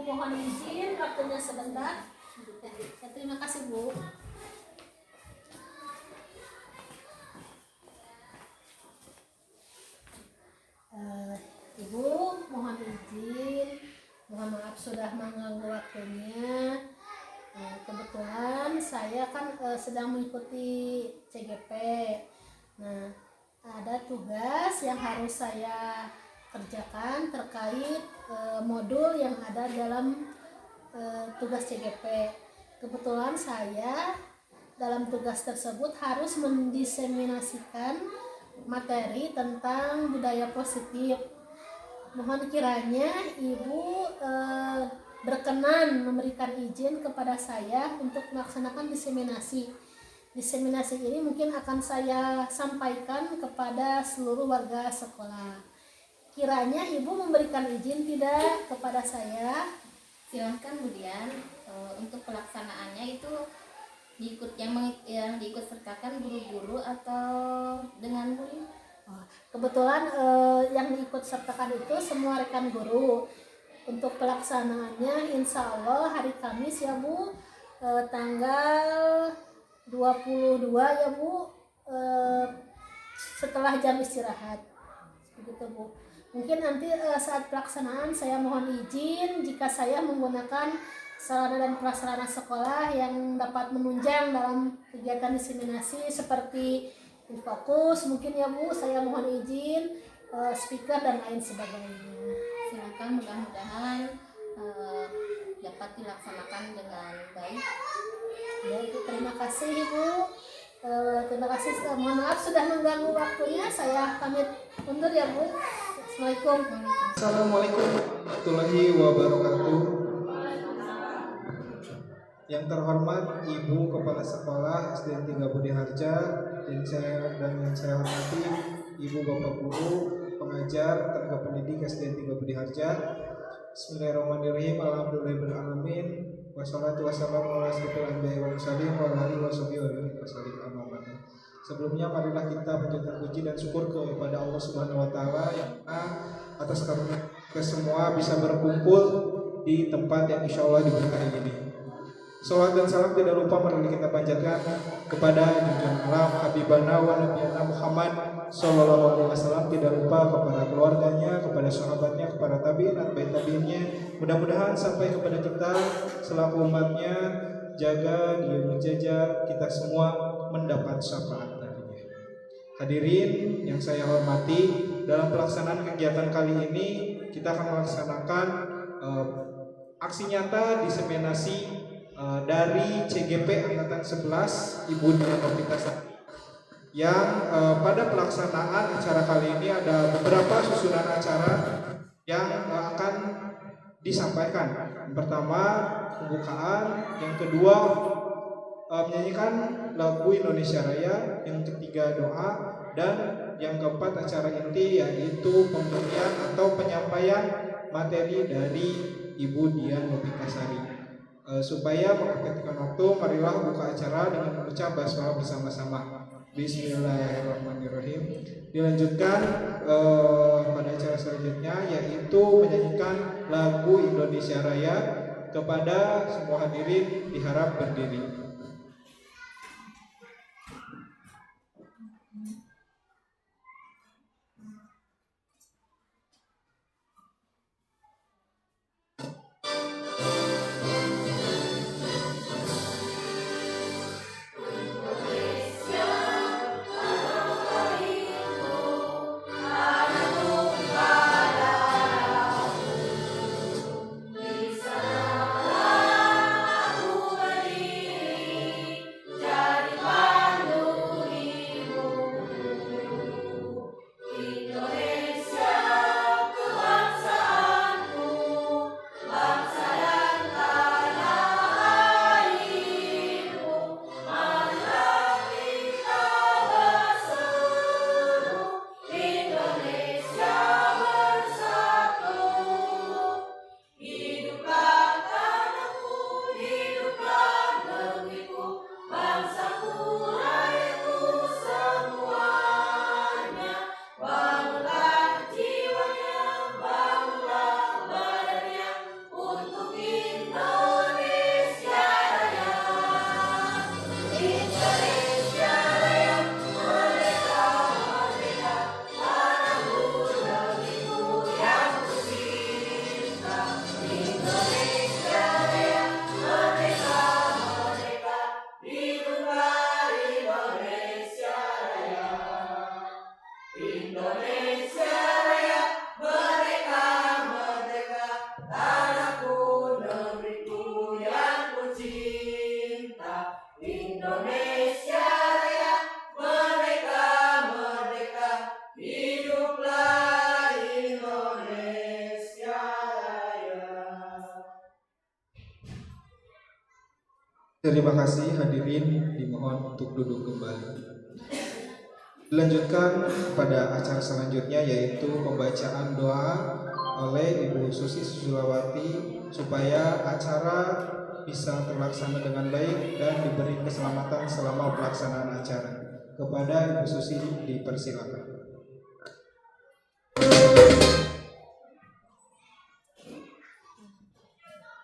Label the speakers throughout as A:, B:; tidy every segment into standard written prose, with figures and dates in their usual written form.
A: mohon izin waktunya sebentar. Terima kasih Bu. Ibu mohon izin, mohon maaf sudah mengganggu waktunya. Kebetulan saya kan sedang mengikuti CGP. Nah, ada tugas yang harus saya kerjakan terkait modul yang ada dalam tugas CGP. Kebetulan saya dalam tugas tersebut harus mendiseminasikan materi tentang budaya positif. Mohon kiranya Ibu berkenan memberikan izin kepada saya untuk melaksanakan diseminasi. Diseminasi ini mungkin akan saya sampaikan kepada seluruh warga sekolah. Kiranya Ibu memberikan izin tidak kepada saya?
B: Silahkan Bu Dian. Untuk pelaksanaannya itu yang diikut sertakan guru-guru atau dengan murid?
A: Kebetulan yang diikut sertakan itu semua rekan guru. Untuk pelaksanaannya insya Allah hari Kamis ya Bu, tanggal 22 ya Bu, setelah jam istirahat begitu Bu. Mungkin nanti saat pelaksanaan saya mohon izin jika saya menggunakan sarana dan prasarana sekolah yang dapat menunjang dalam kegiatan diseminasi seperti infokus mungkin ya Bu, saya mohon izin, speaker dan lain sebagainya.
B: Silakan, mudah-mudahan dapat dilaksanakan dengan baik.
A: Ya, terima kasih Ibu. Terima kasih. Mohon maaf sudah mengganggu waktunya. Saya pamit undur ya Bu. Assalamualaikum.
C: Assalamualaikum warahmatullahi wabarakatuh. Yang terhormat Ibu Kepala Sekolah SDN 3 Budi Harja dan yang saya hormati Ibu Bapak Guru, pengajar, tenaga pendidik SDN 3 Budi Harja. Bismillahirrahmanirrahim. Alhamdulillahirrahmanirrahim. Wassalatu wassalamu ala asyrofil anbiya'i wal mursalin wa ala alihi wasallim. Sebelumnya marilah kita panjatkan puji dan syukur kepada Allah Subhanahu wa taala yang atas karunia kita semua bisa berkumpul di tempat yang insyaallah diberkahi ini. Salawat dan salam tidak lupa marilah kita panjatkan kepada junjungan alam Habibana wa Nabiyana Muhammad sallallahu alaihi wasallam, tidak lupa kepada keluarganya, kepada sahabatnya, kepada tabi'in, atba'in tabi'innya. Mudah-mudahan sampai kepada kita selaku umatnya, jaga dia menjaga kita semua mendapat syafaat darinya. Hadirin yang saya hormati, dalam pelaksanaan kegiatan kali ini kita akan melaksanakan aksi nyata diseminasi dari CGP Angkatan 11 Ibu Dian Novita Sari, yang pada pelaksanaan acara kali ini ada beberapa susunan acara yang akan disampaikan. Yang pertama pembukaan, yang kedua menyanyikan lagu Indonesia Raya, yang ketiga doa, dan yang keempat acara inti yaitu pemberian atau penyampaian materi dari Ibu Dian Novita Sari. Supaya memperhatikan waktu, marilah buka acara dengan mengucap basmalah bersama-sama. Bismillahirrahmanirrahim. Dilanjutkan pada acara selanjutnya yaitu menyanyikan lagu Indonesia Raya. Kepada semua hadirin diharap berdiri.
D: tanahku, negeriku yang ku cinta, Indonesia Raya, merdeka, merdeka, hiduplah Indonesia Raya.
C: Terima kasih hadirin, dimohon untuk duduk kembali. Dilanjutkan pada acara selanjutnya, yaitu pembacaan doa oleh Ibu Susi Susulawati supaya acara bisa terlaksana dengan baik dan diberi keselamatan selama pelaksanaan acara. Kepada Ibu Susi dipersilakan.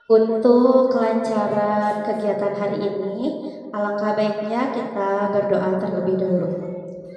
E: Untuk kelancaran kegiatan hari ini, alangkah baiknya kita berdoa terlebih dahulu.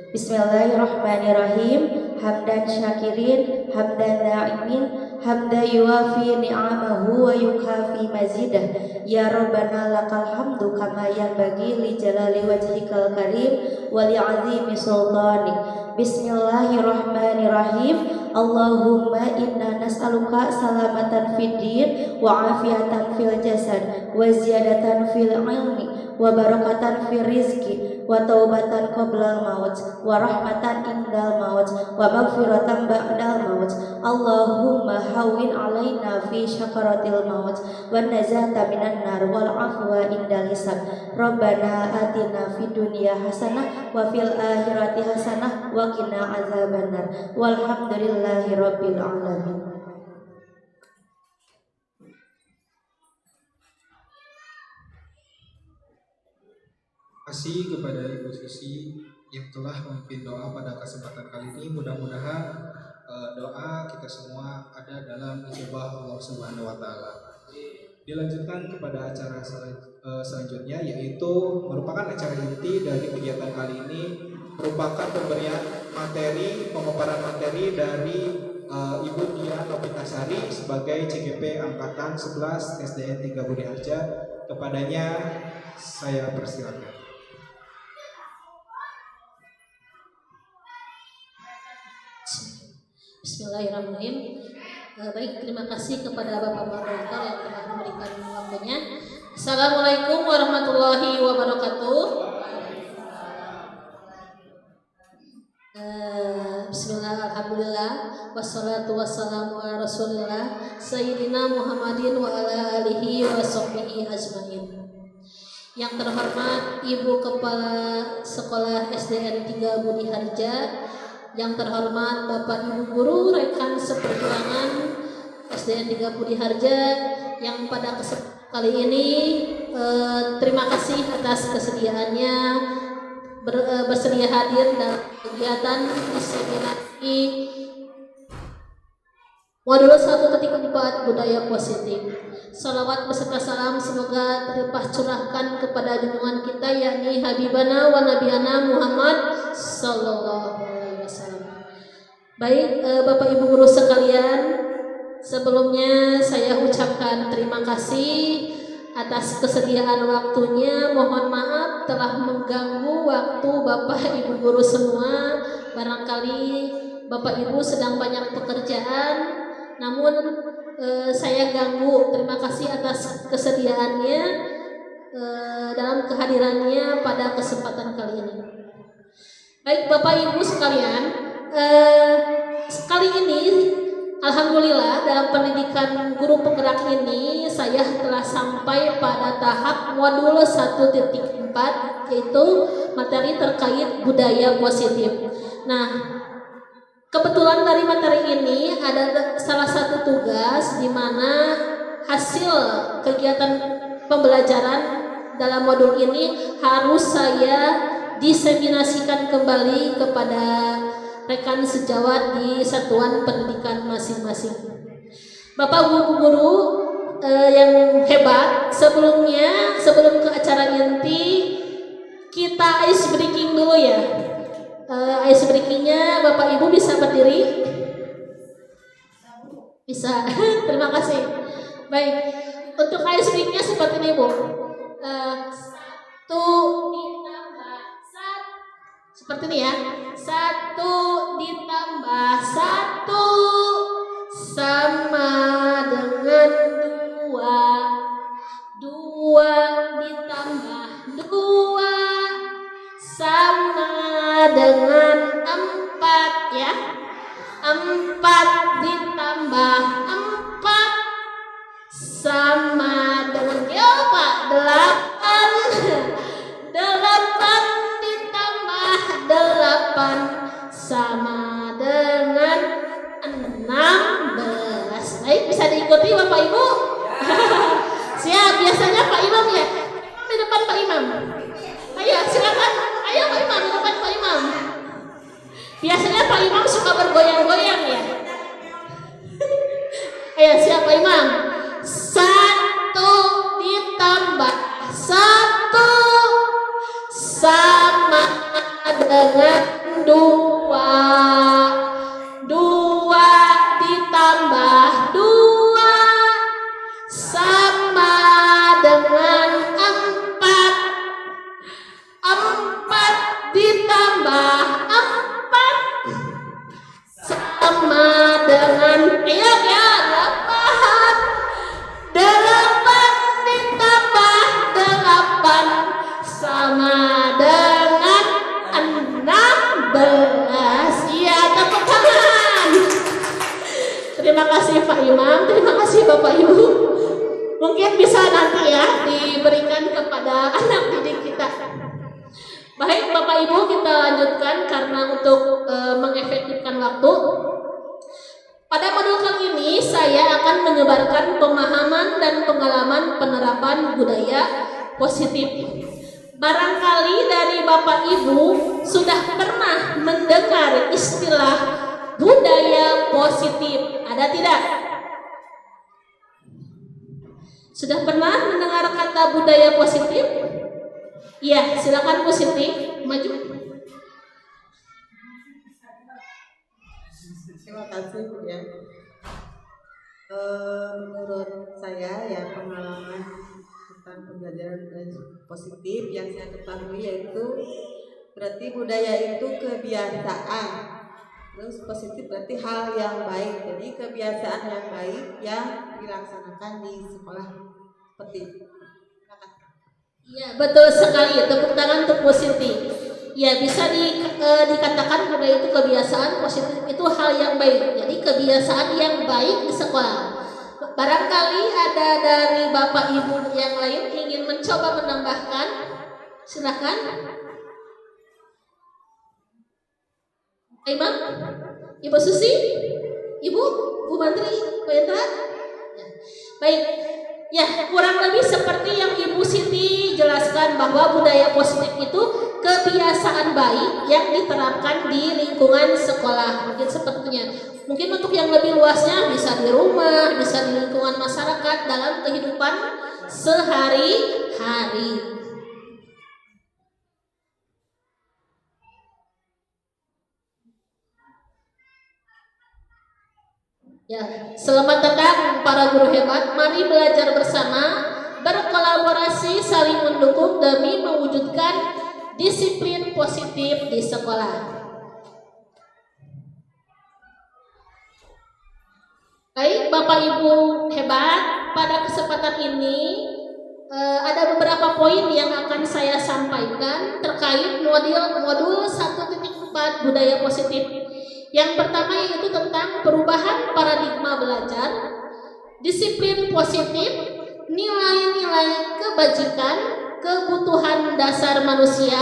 E: Bismillahirrahmanirrahim. Hamdan syakirin, hamdan na'imin, hamdan yuafi ni'amahu wa yukafi mazidah. Ya Rabbana lakal hamdu kama yanbaghi li jalali wajhikal karim wa li'azimi sultani. Bismillahirrahmanirrahim. Allahumma inna nas'aluka salamatan fid din wa afiatan fil jasad wa ziyadatan fil ilmi wa barakatan fil rizki wa taubatan qoblal maut wa rahmatan indal maut wa maghfiratan ba'dal maut. Allahumma hawwin alaina fi syakaratil maut wa najata minan nar wal afwa indal hisab. Rabbana atina fid dunya hasanah wa fil akhirati hasanah wa qina azabannar. Walhamdulillahi rabbil alamin.
C: Kasih kepada Ibu Susi yang telah memimpin doa pada kesempatan kali ini. Mudah-mudahan doa kita semua ada dalam ijabah Allah Subhanahu wa taala. Dilanjutkan kepada acara selanjutnya, yaitu merupakan acara inti dari kegiatan kali ini, merupakan pemberian materi, pemaparan materi dari Ibu Dian Novitasari sebagai CGP Angkatan 11 SDN 3 Budi Harja. Kepadanya saya persilakan.
A: Bismillahirrahmanirrahim. Baik, terima kasih kepada Bapak Moderator yang telah memberikan waktunya. Assalamualaikum warahmatullahi wabarakatuh. Bismillah, alhamdulillah, wassalatu wassalamu ala rasulillah Sayyidina Muhammadin wa ala alihi wa sahbihi ajmain. Yang terhormat Ibu Kepala Sekolah SDN 3 Budi Harja, yang terhormat Bapak Ibu Guru rekan seperjuangan SDN 3 Budi Harja, yang pada kesempatan kali ini terima kasih atas kesediaannya bersedia hadir dalam kegiatan diseminasi modul 1.4 budaya positif. Salawat beserta salam semoga terlimpah curahkan kepada junjungan kita, yakni Habibana wa Nabiana Muhammad sallallahu alaihi wasallam. Baik, Bapak Ibu guru sekalian, sebelumnya saya ucapkan terima kasih atas kesediaan waktunya. Mohon maaf telah mengganggu waktu Bapak Ibu guru semua. Barangkali Bapak Ibu sedang banyak pekerjaan, namun saya ganggu. Terima kasih atas kesediaannya dalam kehadirannya pada kesempatan kali ini. Baik Bapak Ibu sekalian, kali ini alhamdulillah dalam pendidikan guru penggerak ini saya telah sampai pada tahap modul 1.4, yaitu materi terkait budaya positif. Nah, kebetulan dari materi ini ada salah satu tugas di mana hasil kegiatan pembelajaran dalam modul ini harus saya diseminasikan kembali kepada rekan sejawat di satuan pendidikan masing-masing. Bapak guru yang hebat, sebelum ke acara inti kita ice breaking dulu ya. Ice breakingnya Bapak Ibu bisa berdiri? Bisa. Terima kasih. Baik, untuk ice breakingnya seperti ini Bu. Seperti ini ya. 1 ditambah 1 sama dengan diikuti Bapak Ibu? Siap, biasanya Pak Imam ya. Di depan Pak Imam. Ayo silakan. Ayo Pak Imam, di depan Pak Imam. Biasanya Pak Imam suka bergoyang-goyang ya. Ayo siap Pak Imam. 1 ditambah 1 sama dengan 2. 2 ditambah 2 sama dengan 4. 4 ditambah 4 sama dengan ya 8. 8 ditambah 8 sama dengan 16. Ya, tepuk tangan. Terima kasih Pak Imam, terima kasih Bapak Ibu. Mungkin bisa nanti ya diberikan kepada anak didik kita. Baik Bapak Ibu, kita lanjutkan karena untuk mengefektifkan waktu. Pada modul kali ini saya akan menyebarkan pemahaman dan pengalaman penerapan budaya positif. Barangkali dari Bapak Ibu sudah pernah mendengar istilah budaya positif, ada tidak? Sudah pernah mendengar kata budaya positif? Ya, silakan Bu Siti maju.
F: Terima kasih ya. Menurut saya ya pengalaman tentang pembelajaran positif yang saya ketahui yaitu berarti budaya itu kebiasaan. Terus positif berarti hal yang baik. Jadi kebiasaan yang baik yang dilaksanakan di sekolah seperti itu.
A: Iya, betul sekali. Tepuk tangan untuk Bu Siti. Ya, bisa dikatakan budaya itu kebiasaan positif itu hal yang baik. Jadi kebiasaan yang baik di sekolah. Barangkali ada dari Bapak Ibu yang lain ingin mencoba menambahkan. Silakan. Imam, Ibu Susi, Ibu, Bu Menteri, Pak Yendra. Baik. Ya, kurang lebih seperti yang Ibu Siti jelaskan bahwa budaya positif itu kebiasaan baik yang diterapkan di lingkungan sekolah. Mungkin sepertinya. Mungkin untuk yang lebih luasnya bisa di rumah, bisa di lingkungan masyarakat dalam kehidupan sehari-hari. Ya, selamat datang para guru hebat. Mari belajar bersama, berkolaborasi, saling mendukung demi mewujudkan disiplin positif di sekolah. Baik, Bapak Ibu hebat, pada kesempatan ini ada beberapa poin yang akan saya sampaikan terkait modul 1.4 budaya positif. Yang pertama yaitu tentang perubahan paradigma belajar, disiplin positif, nilai-nilai kebajikan, kebutuhan dasar manusia,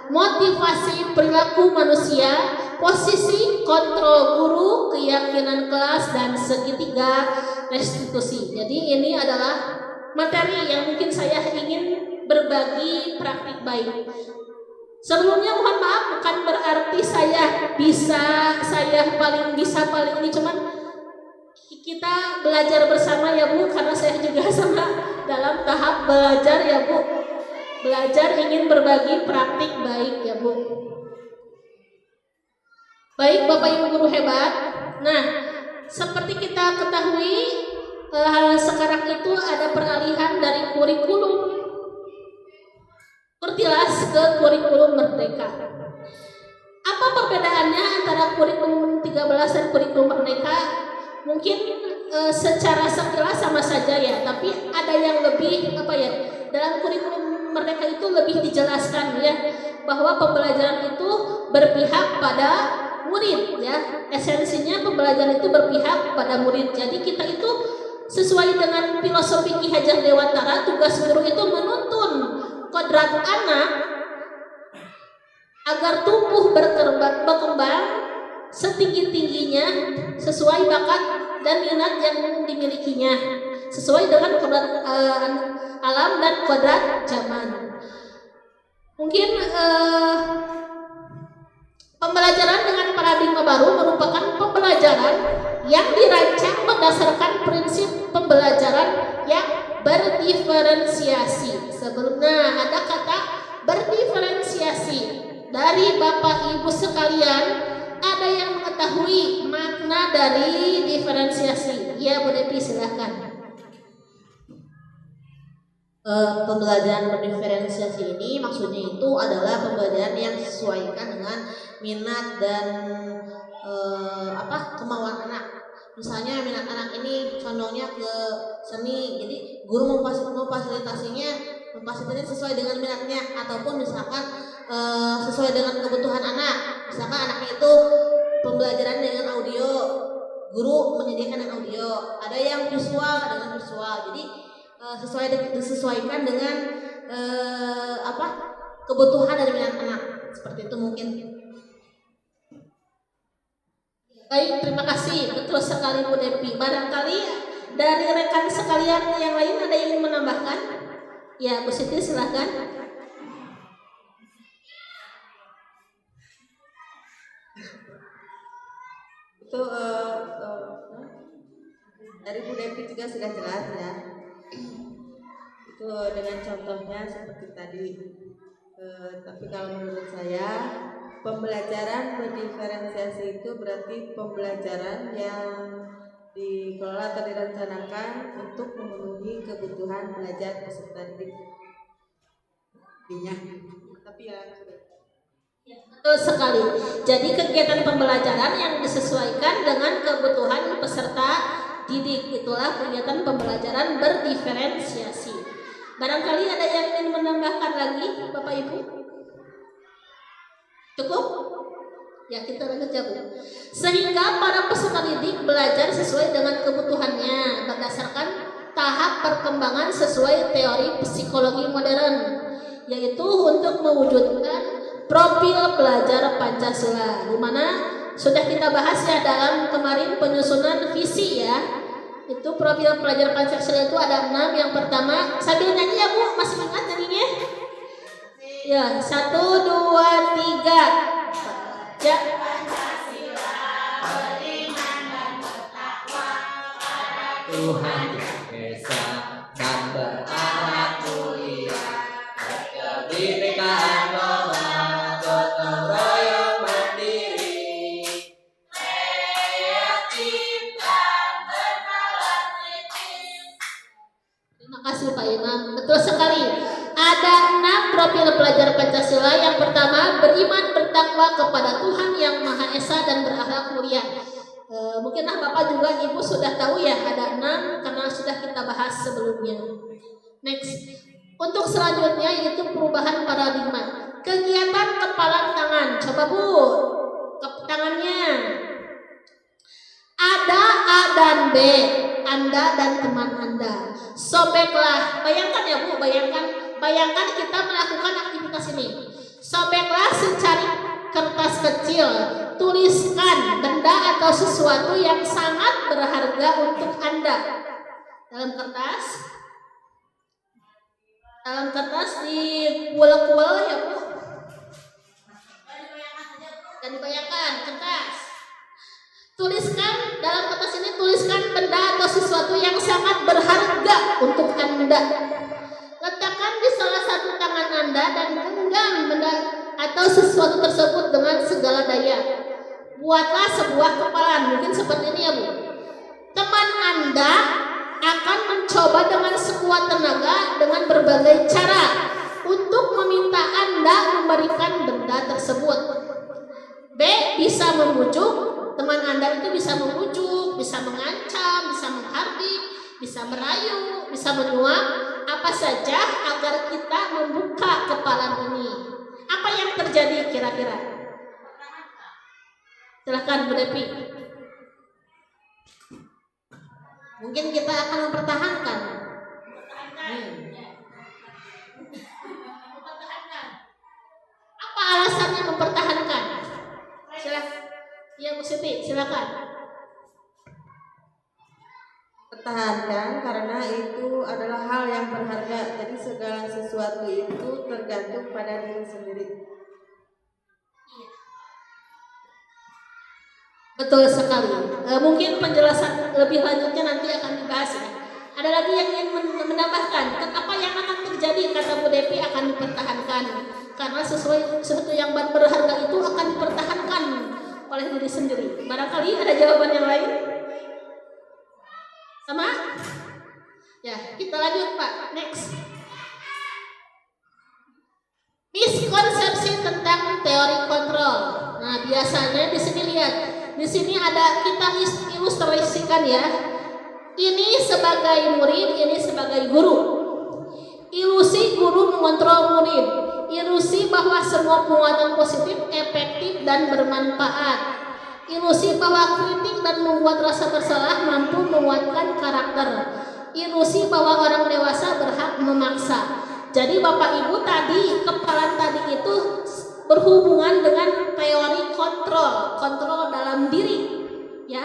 A: motivasi perilaku manusia, posisi kontrol guru, keyakinan kelas, dan segitiga restitusi. Jadi ini adalah materi yang mungkin saya ingin berbagi praktik baik. Sebelumnya mohon maaf, bukan berarti saya paling bisa paling ini, cuman kita belajar bersama ya Bu, karena saya juga sama dalam tahap belajar ya Bu. Belajar ingin berbagi praktik baik ya Bu. Baik Bapak Ibu guru hebat. Nah, seperti kita ketahui sekarang itu ada peralihan dari kurikulum Kurtilas ke kurikulum Merdeka. Apa perbedaannya antara kurikulum 13 dan kurikulum Merdeka? Mungkin secara sekilas sama saja ya, tapi ada yang lebih dalam kurikulum Merdeka itu lebih dijelaskan ya, bahwa pembelajaran itu berpihak pada murid ya. Esensinya pembelajaran itu berpihak pada murid. Jadi kita itu sesuai dengan filosofi Ki Hajar Dewantara, tugas guru itu menuntun kodrat anak agar tumbuh berkembang setinggi-tingginya sesuai bakat dan minat yang dimilikinya sesuai dengan kodrat alam dan kodrat zaman. Mungkin pembelajaran dengan paradigma baru merupakan pembelajaran yang dirancang berdasarkan prinsip pembelajaran yang berdiferensiasi. Sebelumnya ada kata berdiferensiasi. Dari Bapak Ibu sekalian, ada yang mengetahui makna dari diferensiasi? Ya, Bu Depi, silahkan.
E: Pembelajaran berdiferensiasi ini maksudnya itu adalah pembelajaran yang disesuaikan dengan minat dan kemauan anak. Misalnya minat anak ini condongnya ke seni, jadi guru memfasilitasi sesuai dengan minatnya, ataupun misalkan sesuai dengan kebutuhan anak. Misalkan anaknya itu pembelajaran dengan audio, guru menyediakan dengan audio. Ada yang visual dengan visual. Jadi disesuaikan dengan kebutuhan dari minat anak. Seperti itu mungkin.
A: Baik, terima kasih. Betul sekali Bu Depi. Barangkali dari rekan sekalian yang lain ada yang ingin menambahkan? Ya, Bu Siti, silahkan.
F: Itu dari Bu Depi juga sudah jelas ya. Itu dengan contohnya seperti tadi. Tapi kalau menurut saya, pembelajaran berdiferensiasi itu berarti pembelajaran yang dikelola atau direncanakan untuk memenuhi kebutuhan belajar peserta didik. Tapi ya
A: Betul sekali. Jadi kegiatan pembelajaran yang disesuaikan dengan kebutuhan peserta didik, itulah kegiatan pembelajaran berdiferensiasi. Barangkali ada yang ingin menambahkan lagi, Bapak Ibu? Cukup? Ya, kita lanjut ya, Bu. Sehingga para peserta didik belajar sesuai dengan kebutuhannya berdasarkan tahap perkembangan sesuai teori psikologi modern, yaitu untuk mewujudkan profil pelajar Pancasila, di mana sudah kita bahas ya dalam kemarin penyusunan visi ya. Itu profil pelajar Pancasila itu ada 6. Yang pertama, sambil nyanyi ya Bu, masih ingat nyanyinya? Ya, 1, 2, 3. Ya.
D: Tuhan yang Esa dan berakhlak mulia, kebinekaan norma, gotong royong mandiri, kreatif dan bernalar kritis.
A: Terima kasih Pak Imam. Betul sekali. Ada 6 profil pelajar Pancasila. Yang pertama, beriman bertakwa kepada Tuhan yang Maha Esa dan berakhlak mulia. Mungkin Bapak juga Ibu sudah tahu ya, ada 6 karena sudah kita bahas sebelumnya. Next, untuk selanjutnya yaitu perubahan paradigma. Kegiatan kepalan tangan. Coba Bu, tangannya. Ada A dan B, Anda dan teman Anda. Sobeklah, bayangkan ya Bu, bayangkan kita melakukan aktivitas ini. Sobeklah secari kertas kecil, tuliskan benda atau sesuatu yang sangat berharga untuk Anda. Dalam kertas dikuel-kuel ya Bu. Dan dibayangkan kertas. Tuliskan dalam kertas ini, tuliskan benda atau sesuatu yang sangat berharga untuk Anda. Letakkan di salah satu tangan Anda dan genggam benda atau sesuatu tersebut dengan segala daya. Buatlah sebuah kepalan, mungkin seperti ini ya Bu. Teman Anda akan mencoba dengan sekuat tenaga dengan berbagai cara untuk meminta Anda memberikan benda tersebut. B, bisa membujuk. Teman Anda itu bisa membujuk, bisa mengancam, bisa menghardik, bisa merayu, bisa menyuap, apa saja agar kita membuka kepalan ini. Apa yang terjadi kira-kira? Silakan Bu Depi. Mungkin kita akan mempertahankan. Apa alasannya mempertahankan? Silakan. Ya Bu Siti, silakan.
F: pertahankan karena itu adalah hal yang berharga. Jadi segala sesuatu itu tergantung pada diri sendiri.
A: Betul sekali. Mungkin penjelasan lebih lanjutnya nanti akan dibahas ya. Ada lagi yang ingin menambahkan, apa yang akan terjadi kata Bu Devi akan dipertahankan karena sesuatu yang berharga itu akan dipertahankan oleh diri sendiri. Barangkali ada jawaban yang lain? Sama? Ya, kita lanjut Pak. Next. Miskonsepsi tentang teori kontrol. Nah, biasanya di sini lihat. Di sini ada kita ilustrasikan ya. Ini sebagai murid, ini sebagai guru. Ilusi guru mengontrol murid. Ilusi bahwa semua penguatan positif efektif dan bermanfaat. Ilusi bahwa kritik dan membuat rasa bersalah mampu menguatkan karakter. Ilusi bahwa orang dewasa berhak memaksa. Jadi Bapak Ibu tadi, kepalan tadi itu berhubungan dengan teori kontrol dalam diri, ya.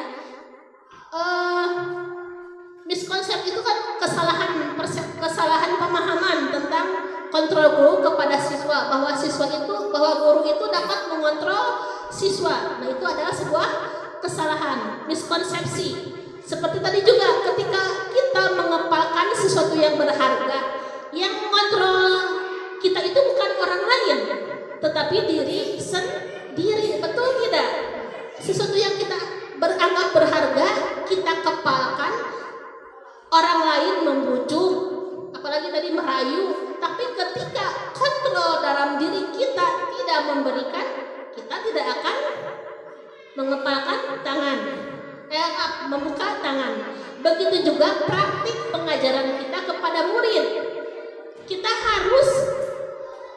A: Miskonsep itu kan kesalahan pemahaman tentang kontrol guru kepada siswa, bahwa guru itu dapat mengontrol siswa. Nah, itu adalah sebuah kesalahan, miskonsepsi. Seperti tadi juga ketika kita mengepalkan sesuatu yang berharga, yang mengontrol kita itu bukan orang lain, tetapi diri sendiri. Betul tidak? Sesuatu yang kita beranggap berharga, kita kepalkan, orang lain membujuk, apalagi tadi merayu. Tapi ketika kontrol dalam diri kita tidak memberikan, kita tidak akan mengepalkan tangan, membuka tangan. Begitu juga praktik pengajaran kita kepada murid. Kita harus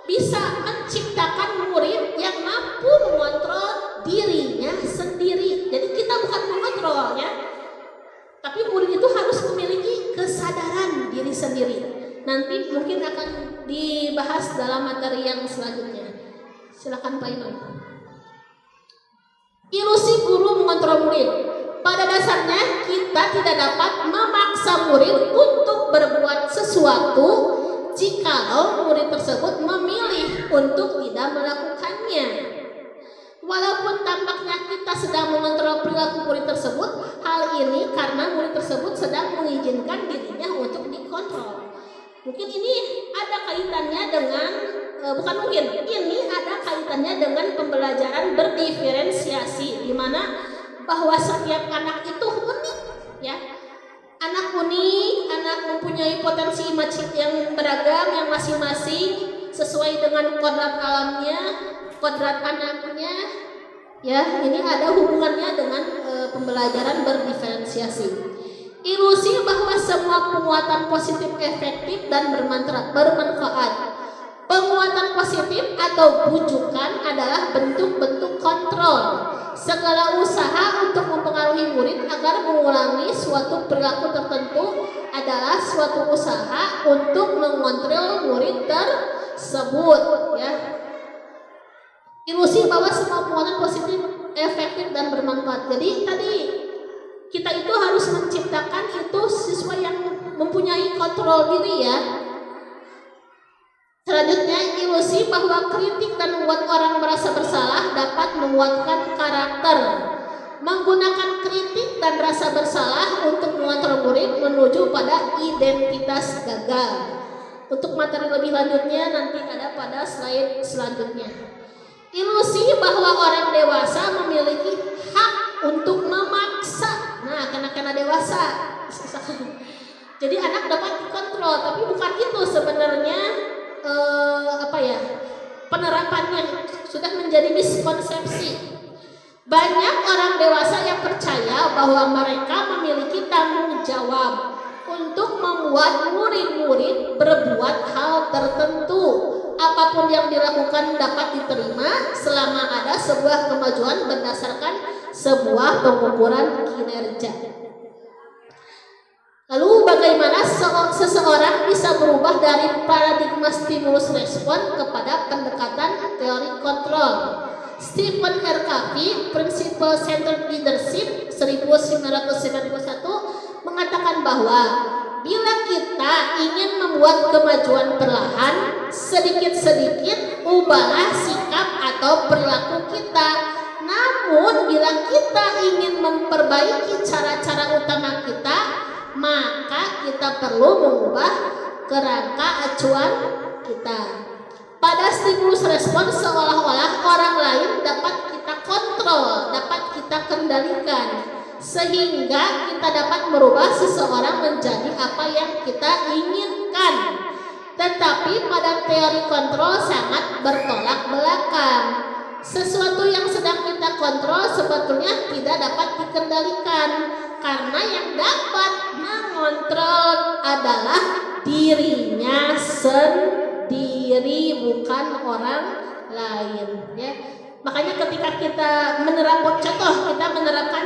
A: bisa menciptakan murid yang mampu mengontrol dirinya sendiri. Jadi kita bukan mengontrol ya, tapi murid itu harus memiliki kesadaran diri sendiri. Nanti mungkin akan dibahas dalam materi yang selanjutnya. Silakan Pak Iman. Ilusi guru mengontrol murid. Pada dasarnya kita tidak dapat memaksa murid untuk berbuat sesuatu jikalau murid tersebut memilih untuk tidak melakukannya. Walaupun tampaknya kita sedang mengontrol perilaku murid tersebut, hal ini karena murid tersebut sedang mengizinkan dirinya untuk dikontrol. Mungkin ini ada kaitannya dengan ini ada kaitannya dengan pembelajaran berdiferensiasi, di mana bahwa setiap anak itu unik, ya. Anak unik, anak mempunyai potensi yang beragam, yang masing-masing sesuai dengan kodrat alamnya, kodrat anaknya, ya. Ini ada hubungannya dengan pembelajaran berdiferensiasi. Ilusi bahwa semua penguatan positif efektif dan bermanfaat. Penguatan positif atau bujukan adalah bentuk-bentuk kontrol. Segala usaha untuk mempengaruhi murid agar mengulangi suatu perilaku tertentu adalah suatu usaha untuk mengontrol murid tersebut, ya. Ilusi bahwa semua penguatan positif efektif dan bermanfaat. Jadi tadi kita itu harus menciptakan itu siswa yang mempunyai kontrol diri, ya. Selanjutnya, ilusi bahwa kritik dan membuat orang merasa bersalah dapat menguatkan karakter. Menggunakan kritik dan rasa bersalah untuk mengontrol murid menuju pada identitas gagal. Untuk materi lebih lanjutnya nanti ada pada slide selanjutnya. Ilusi bahwa orang dewasa memiliki hak untuk memaksa. Nah, karena dewasa. Jadi anak dapat dikontrol, tapi bukan itu sebenarnya penerapannya sudah menjadi miskonsepsi. Banyak orang dewasa yang percaya bahwa mereka memiliki tanggung jawab untuk membuat murid-murid berbuat hal tertentu. Apapun yang dilakukan dapat diterima selama ada sebuah kemajuan berdasarkan sebuah pengukuran kinerja. Lalu bagaimana seseorang bisa berubah dari paradigma stimulus respon kepada pendekatan teori kontrol? Stephen R. Covey, Principle Centered Leadership 1991 mengatakan bahwa bila kita ingin membuat kemajuan perlahan, sedikit-sedikit ubahlah sikap atau perilaku kita. Namun bila kita ingin memperbaiki cara-cara utama kita, maka kita perlu mengubah kerangka acuan kita. Pada stimulus respons seolah-olah orang lain dapat kita kontrol, dapat kita kendalikan, sehingga kita dapat merubah seseorang menjadi apa yang kita inginkan. Tetapi pada teori kontrol sangat bertolak belakang. Sesuatu yang sedang kita kontrol sebetulnya tidak dapat dikendalikan, karena yang dapat mengontrol adalah dirinya sendiri, bukan orang lain, ya. Makanya ketika kita menerapkan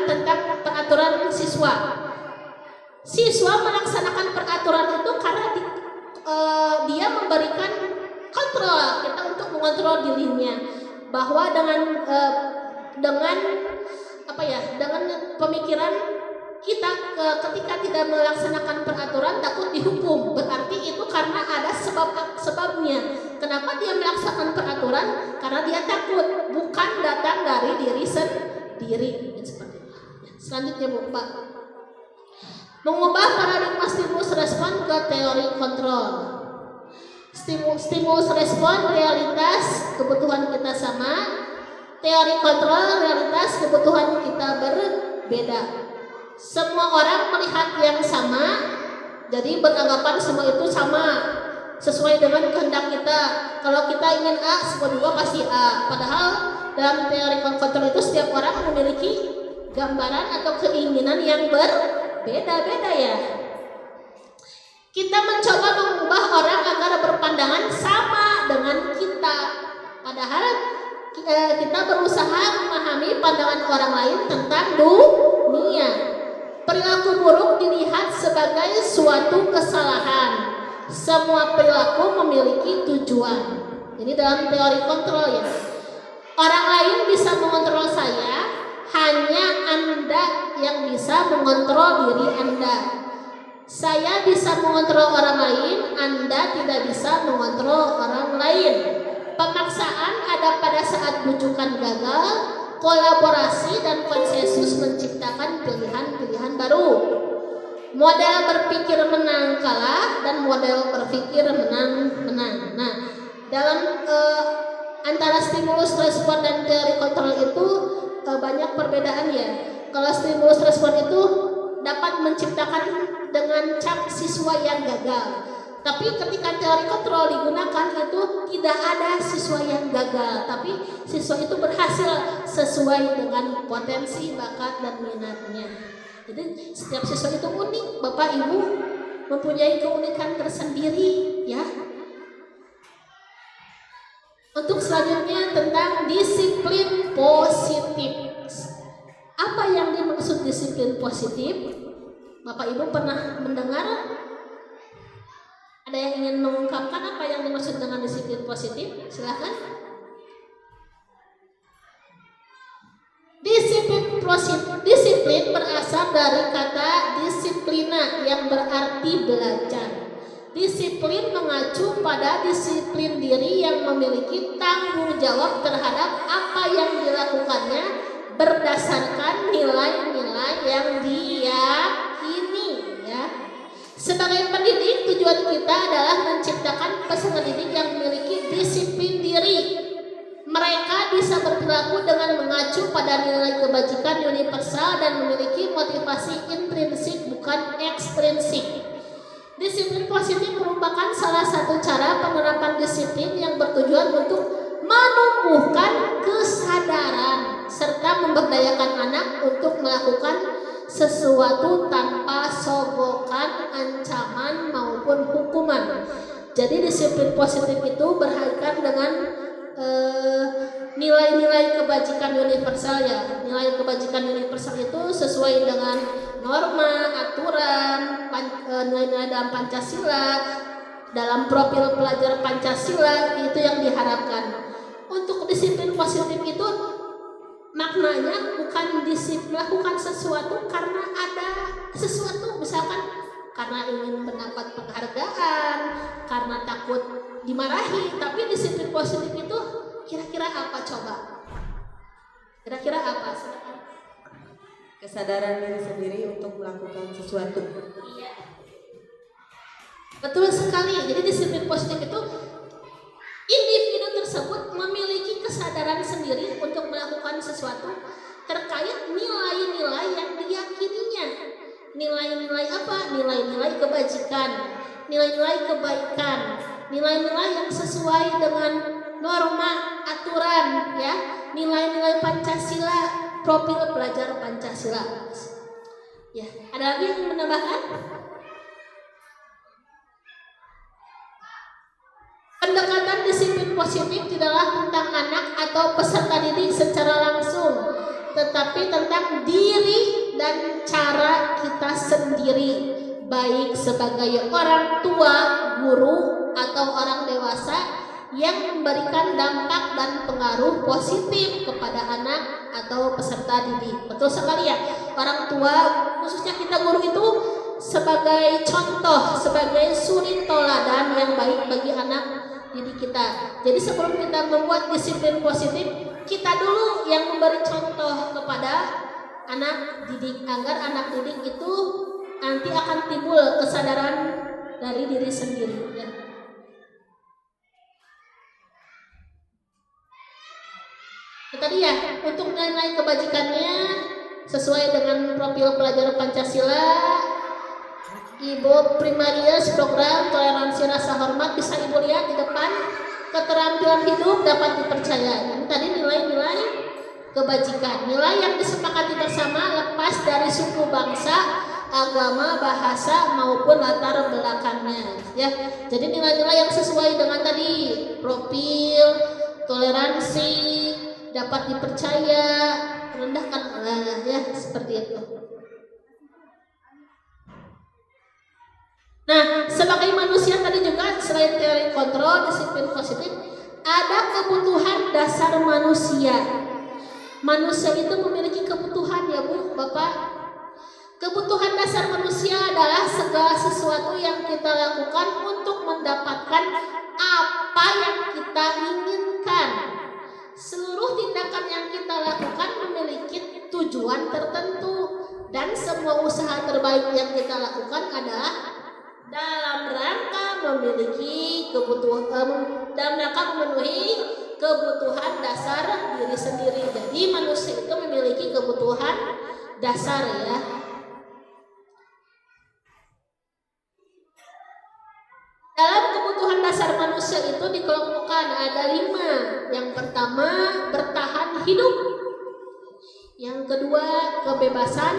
A: tentang peraturan siswa melaksanakan peraturan itu karena dia memberikan kontrol kita untuk mengontrol dirinya, bahwa dengan pemikiran kita ketika tidak melaksanakan peraturan takut dihukum, berarti itu karena ada sebabnya. Kenapa dia melaksanakan peraturan? Karena dia takut, bukan datang dari diri sendiri. Seperti itu. Selanjutnya Bu, Pak. Mengubah paradigma stimulus respon ke teori kontrol. Stimulus respon realitas kebutuhan kita sama, teori kontrol realitas kebutuhan kita berbeda. Semua orang melihat yang sama, jadi beranggapan semua itu sama, sesuai dengan kehendak kita. Kalau kita ingin A, semua juga pasti A. Padahal dalam teori kontrol itu setiap orang memiliki gambaran atau keinginan yang berbeda-beda, ya. Kita mencoba mengubah orang agar berpandangan sama dengan kita. Padahal kita berusaha memahami pandangan orang lain tentang dunia. Perilaku buruk dilihat sebagai suatu kesalahan. Semua perilaku memiliki tujuan. Ini dalam teori kontrol, ya. Orang lain bisa mengontrol saya, hanya Anda yang bisa mengontrol diri Anda. Saya bisa mengontrol orang lain, Anda tidak bisa mengontrol orang lain. Pemaksaan ada pada saat bujukan gagal, kolaborasi dan konsensus menciptakan pilihan-pilihan baru. Model berpikir menang kalah dan model berpikir menang. Nah, dalam antara stimulus respon dan teori kontrol itu banyak perbedaan, ya. Kalau stimulus respon itu dapat menciptakan dengan cap siswa yang gagal. Tapi ketika teori kontrol digunakan itu tidak ada siswa yang gagal, tapi siswa itu berhasil sesuai dengan potensi, bakat, dan minatnya. Jadi setiap siswa itu unik, Bapak Ibu mempunyai keunikan tersendiri, ya. Untuk selanjutnya tentang disiplin positif. Apa yang dimaksud disiplin positif? Bapak Ibu pernah mendengar? Ada yang ingin mengungkapkan apa yang dimaksud dengan disiplin positif? Silakan. Disiplin berasal dari kata disiplina yang berarti belajar. Disiplin mengacu pada disiplin diri yang memiliki tanggung jawab terhadap apa yang dilakukannya berdasarkan nilai-nilai yang diyakini, ya. Sebagai pendidik, tujuan kita adalah menciptakan peserta didik yang memiliki disiplin diri. Mereka bisa berperilaku dengan mengacu pada nilai kebajikan universal dan memiliki motivasi intrinsik bukan ekstrinsik. Disiplin positif merupakan salah satu cara penerapan disiplin yang bertujuan untuk menumbuhkan kesadaran serta memberdayakan anak untuk melakukan sesuatu tanpa sogokan, ancaman maupun hukuman. Jadi disiplin positif itu berkaitan dengan nilai-nilai kebajikan universal, ya. Nilai kebajikan universal itu sesuai dengan norma, aturan, nilai-nilai dalam Pancasila, dalam profil pelajar Pancasila, itu yang diharapkan. Untuk disiplin positif itu maknanya bukan disiplin melakukan sesuatu karena ada sesuatu, misalkan karena ingin mendapat penghargaan, karena takut dimarahi. Tapi disiplin positif itu kira-kira apa coba? Kira-kira apa?
F: Kesadaran diri sendiri untuk melakukan sesuatu.
A: Iya. Betul sekali. Jadi disiplin positif itu individu tersebut memiliki kesadaran sendiri untuk melakukan sesuatu terkait nilai-nilai yang diyakininya. Nilai-nilai apa? Nilai-nilai kebajikan, nilai-nilai kebaikan, nilai-nilai yang sesuai dengan norma, aturan, ya, nilai-nilai Pancasila, profil pelajar Pancasila. Ya, ada lagi yang menambahkan? Pendekatan disiplin positif tidaklah tentang anak atau peserta didik secara langsung, tetapi tentang diri dan cara kita sendiri, baik sebagai orang tua, guru, atau orang dewasa yang memberikan dampak dan pengaruh positif kepada anak atau peserta didik. Betul sekali ya, orang tua, khususnya kita guru itu sebagai contoh, sebagai suri toladan yang baik bagi anak didik kita. Jadi sebelum kita membuat disiplin positif, kita dulu yang memberi contoh kepada anak didik, agar anak didik itu nanti akan timbul kesadaran dari diri sendiri, ya. Tadi ya, untuk nilai kebajikannya sesuai dengan profil pelajar Pancasila, Ibu Primarius program toleransi rasa hormat bisa Ibu lihat di depan. Keterampilan hidup dapat dipercaya. Ini tadi nilai-nilai kebajikan, nilai yang disepakati bersama lepas dari suku, bangsa, agama, bahasa maupun latar belakangnya, ya. Jadi nilai-nilai yang sesuai dengan tadi profil toleransi, dapat dipercaya, rendahkan, ya, seperti itu. Nah, sebagai manusia tadi juga selain teori kontrol, disiplin positif, ada kebutuhan dasar manusia. Manusia itu memiliki kebutuhan, ya Bu, Bapak. Kebutuhan dasar manusia adalah segala sesuatu yang kita lakukan untuk mendapatkan apa yang kita inginkan. Seluruh tindakan yang kita lakukan memiliki tujuan tertentu, dan semua usaha terbaik yang kita lakukan adalah dalam rangka memiliki dalam rangka memenuhi kebutuhan dasar diri sendiri. Jadi manusia itu memiliki kebutuhan dasar, ya. Dalam kebutuhan dasar manusia itu dikelompokkan ada 5. Yang pertama, bertahan hidup. Yang kedua, kebebasan.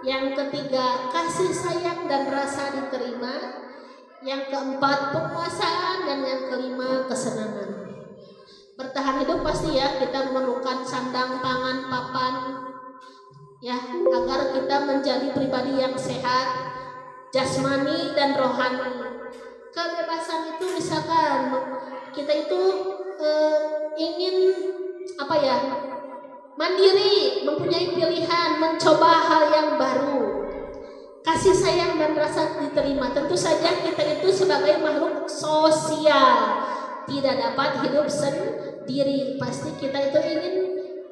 A: Yang ketiga, kasih sayang dan rasa diterima. Yang keempat, penguasaan. Dan yang kelima, kesenangan. Bertahan hidup pasti ya, kita memerlukan sandang, pangan, papan, ya, agar kita menjadi pribadi yang sehat, jasmani dan rohani. Kebebasan itu misalkan kita itu ingin apa ya, mandiri, mempunyai pilihan, mencoba hal yang baru. Kasih sayang dan rasa diterima. Tentu saja kita itu sebagai makhluk sosial, tidak dapat hidup sendiri. Pasti kita itu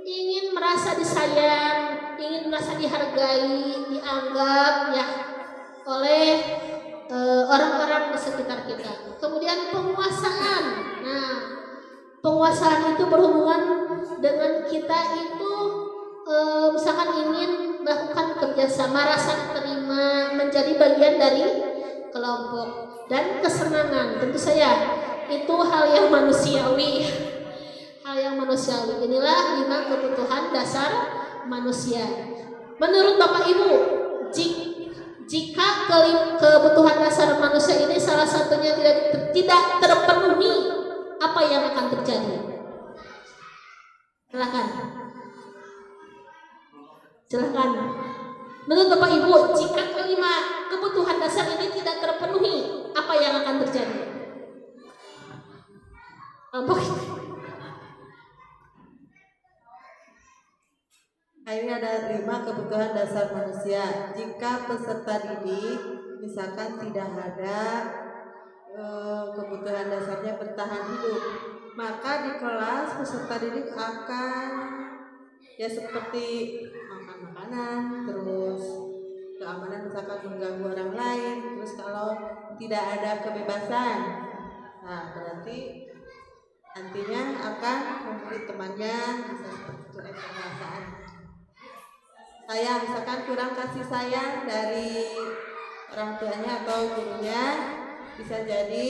A: ingin merasa disayang, ingin merasa dihargai, dianggap, ya, oleh orang-orang di sekitar kita. Kemudian penguasaan. Nah, penguasaan itu berhubungan dengan kita itu misalkan ingin melakukan kerjasama, rasa diterima, menjadi bagian dari kelompok, dan kesenangan. Tentu saja itu hal yang manusiawi. Hal yang manusiawi. Inilah 5 kebutuhan dasar manusia. Menurut Bapak Ibu, jika kebutuhan dasar manusia ini salah satunya tidak terpenuhi, apa yang akan terjadi? Silakan. Menurut Bapak Ibu, jika kelima kebutuhan dasar ini tidak terpenuhi, apa yang akan terjadi?
F: ini ada 5 kebutuhan dasar manusia. Jika peserta didik misalkan tidak ada kebutuhan dasarnya bertahan hidup, maka di kelas peserta didik akan ya seperti makan makanan, terus keamanan misalkan mengganggu orang lain, terus kalau tidak ada kebebasan, nah berarti nantinya akan memberi temannya, bisa seperti itu penguasaan. Sayang, misalkan kurang kasih sayang dari orang tuanya atau gurunya, bisa jadi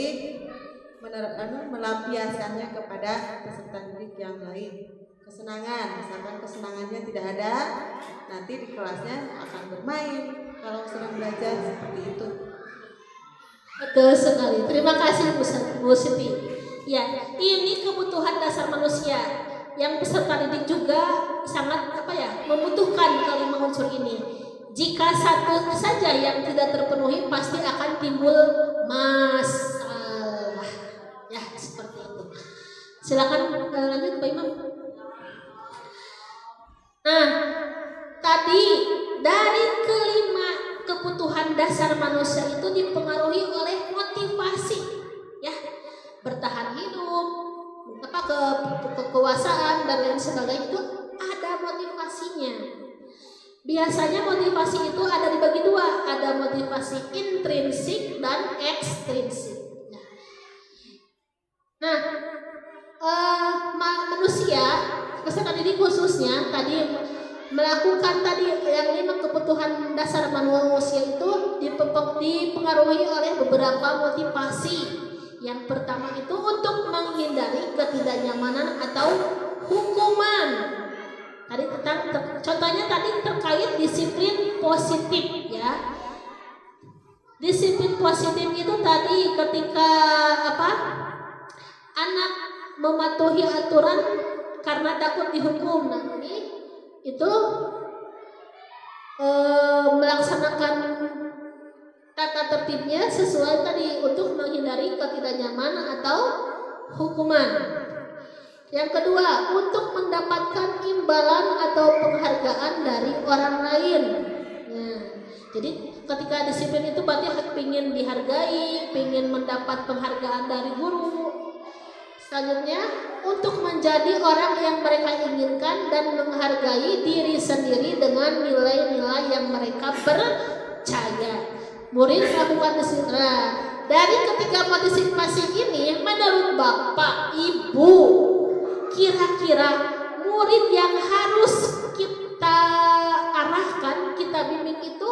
F: melampiaskannya kepada peserta didik yang lain. Kesenangan, misalkan kesenangannya tidak ada, nanti di kelasnya akan bermain kalau sedang belajar, seperti itu.
A: Betul sekali. Terima kasih Bu Siti. Ya, ini kebutuhan dasar manusia yang peserta didik juga sangat membutuhkan kelima unsur ini. Jika satu saja yang tidak terpenuhi, pasti akan timbul masalah. Ya, seperti itu. Silakan lanjut Pak Imam. Nah, tadi dari kelima kebutuhan dasar manusia itu dipengaruhi oleh motivasi, ya, bertahan hidup, kekuasaan dan lain sebagainya, itu ada motivasinya. Biasanya motivasi itu ada dibagi 2, ada motivasi intrinsik dan ekstrinsik. Nah, manusia peserta didik khususnya tadi melakukan yang 5 kebutuhan dasar manusia itu dipengaruhi oleh beberapa motivasi. Yang pertama itu untuk menghindari ketidaknyamanan atau hukuman. Contohnya tadi terkait disiplin positif, ya. Disiplin positif itu tadi ketika anak mematuhi aturan karena takut dihukum, nanti itu melaksanakan tata tertibnya sesuai tadi untuk menghindari ketidaknyamanan atau hukuman. Yang kedua, untuk mendapatkan imbalan atau penghargaan dari orang lain. Nah, jadi ketika disiplin itu berarti ingin dihargai, ingin mendapat penghargaan dari guru. Selanjutnya, untuk menjadi orang yang mereka inginkan dan menghargai diri sendiri dengan nilai-nilai yang mereka percaya. Murid melakukan disiplin. Dari ketiga motivasi ini, menurut Bapak, Ibu, kira-kira murid yang harus kita arahkan, kita bimbing itu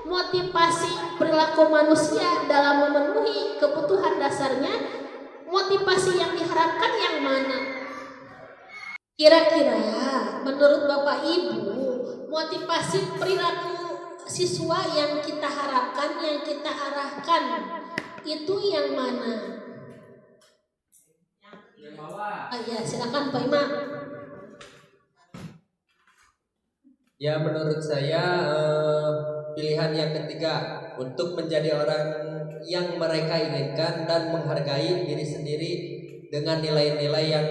A: motivasi perilaku manusia dalam memenuhi kebutuhan dasarnya. Motivasi yang diharapkan yang mana? Kira-kira menurut Bapak Ibu, motivasi perilaku siswa yang kita harapkan, yang kita arahkan itu yang mana?
D: Yang bawah.
A: Ya, silakan Pak Imam.
D: Ya, menurut saya pilihan yang ketiga, untuk menjadi orang yang mereka inginkan dan menghargai diri sendiri dengan nilai-nilai yang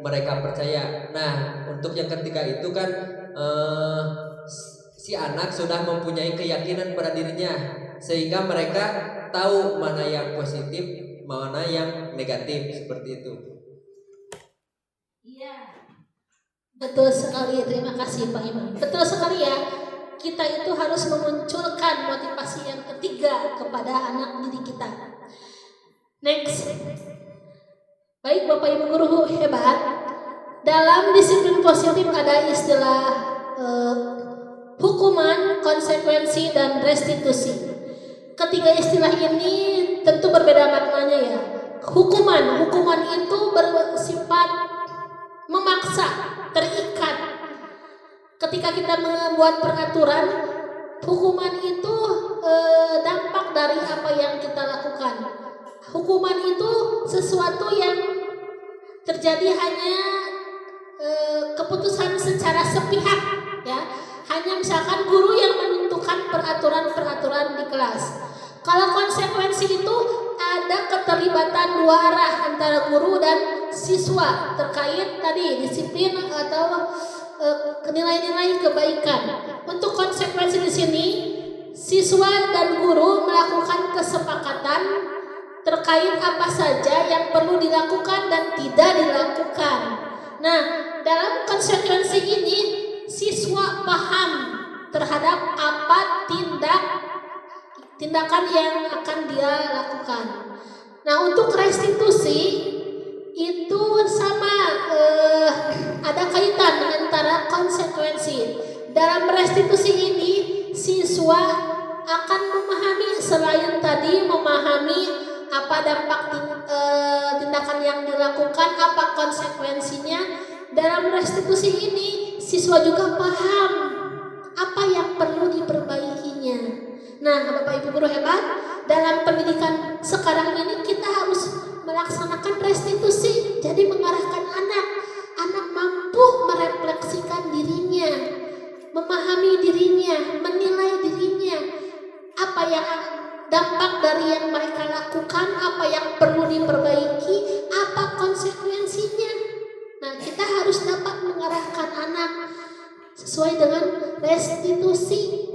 D: mereka percaya. Nah, untuk yang ketiga itu kan si anak sudah mempunyai keyakinan pada dirinya, sehingga mereka tahu mana yang positif, mana yang negatif, seperti itu.
A: Iya, betul sekali. Terima kasih Pak Imam. Betul sekali ya. Kita itu harus memunculkan motivasi yang ketiga kepada anak didik kita. Next. Baik Bapak Ibu guru hebat. Dalam disiplin positif ada istilah hukuman, konsekuensi, dan restitusi. Ketiga istilah ini tentu berbeda maknanya ya. Hukuman itu bersifat memaksa, terikat. Ketika kita membuat peraturan, hukuman itu dampak dari apa yang kita lakukan. Hukuman itu sesuatu yang terjadi hanya keputusan secara sepihak, ya. Hanya misalkan guru yang menentukan peraturan-peraturan di kelas. Kalau konsekuensi itu ada keterlibatan 2 arah antara guru dan siswa terkait tadi disiplin atau nilai-nilai kebaikan. Untuk konsekuensi di sini, siswa dan guru melakukan kesepakatan terkait apa saja yang perlu dilakukan dan tidak dilakukan. Nah, dalam konsekuensi ini siswa paham terhadap apa tindakan yang akan dia lakukan. Nah, untuk restitusi itu sama, ada kaitan antara konsekuensi. Dalam restitusi ini siswa akan memahami, selain tadi memahami apa dampak tindakan yang dilakukan, apa konsekuensinya. Dalam restitusi ini siswa juga paham apa yang perlu diperbaikinya. Nah, Bapak Ibu guru hebat, dalam pendidikan sekarang ini kita harus melaksanakan restitusi. Jadi mengarahkan anak mampu merefleksikan dirinya, memahami dirinya, menilai dirinya, apa yang dampak dari yang mereka lakukan, apa yang perlu diperbaiki, apa konsekuensinya. Nah, kita harus dapat mengarahkan anak sesuai dengan restitusi.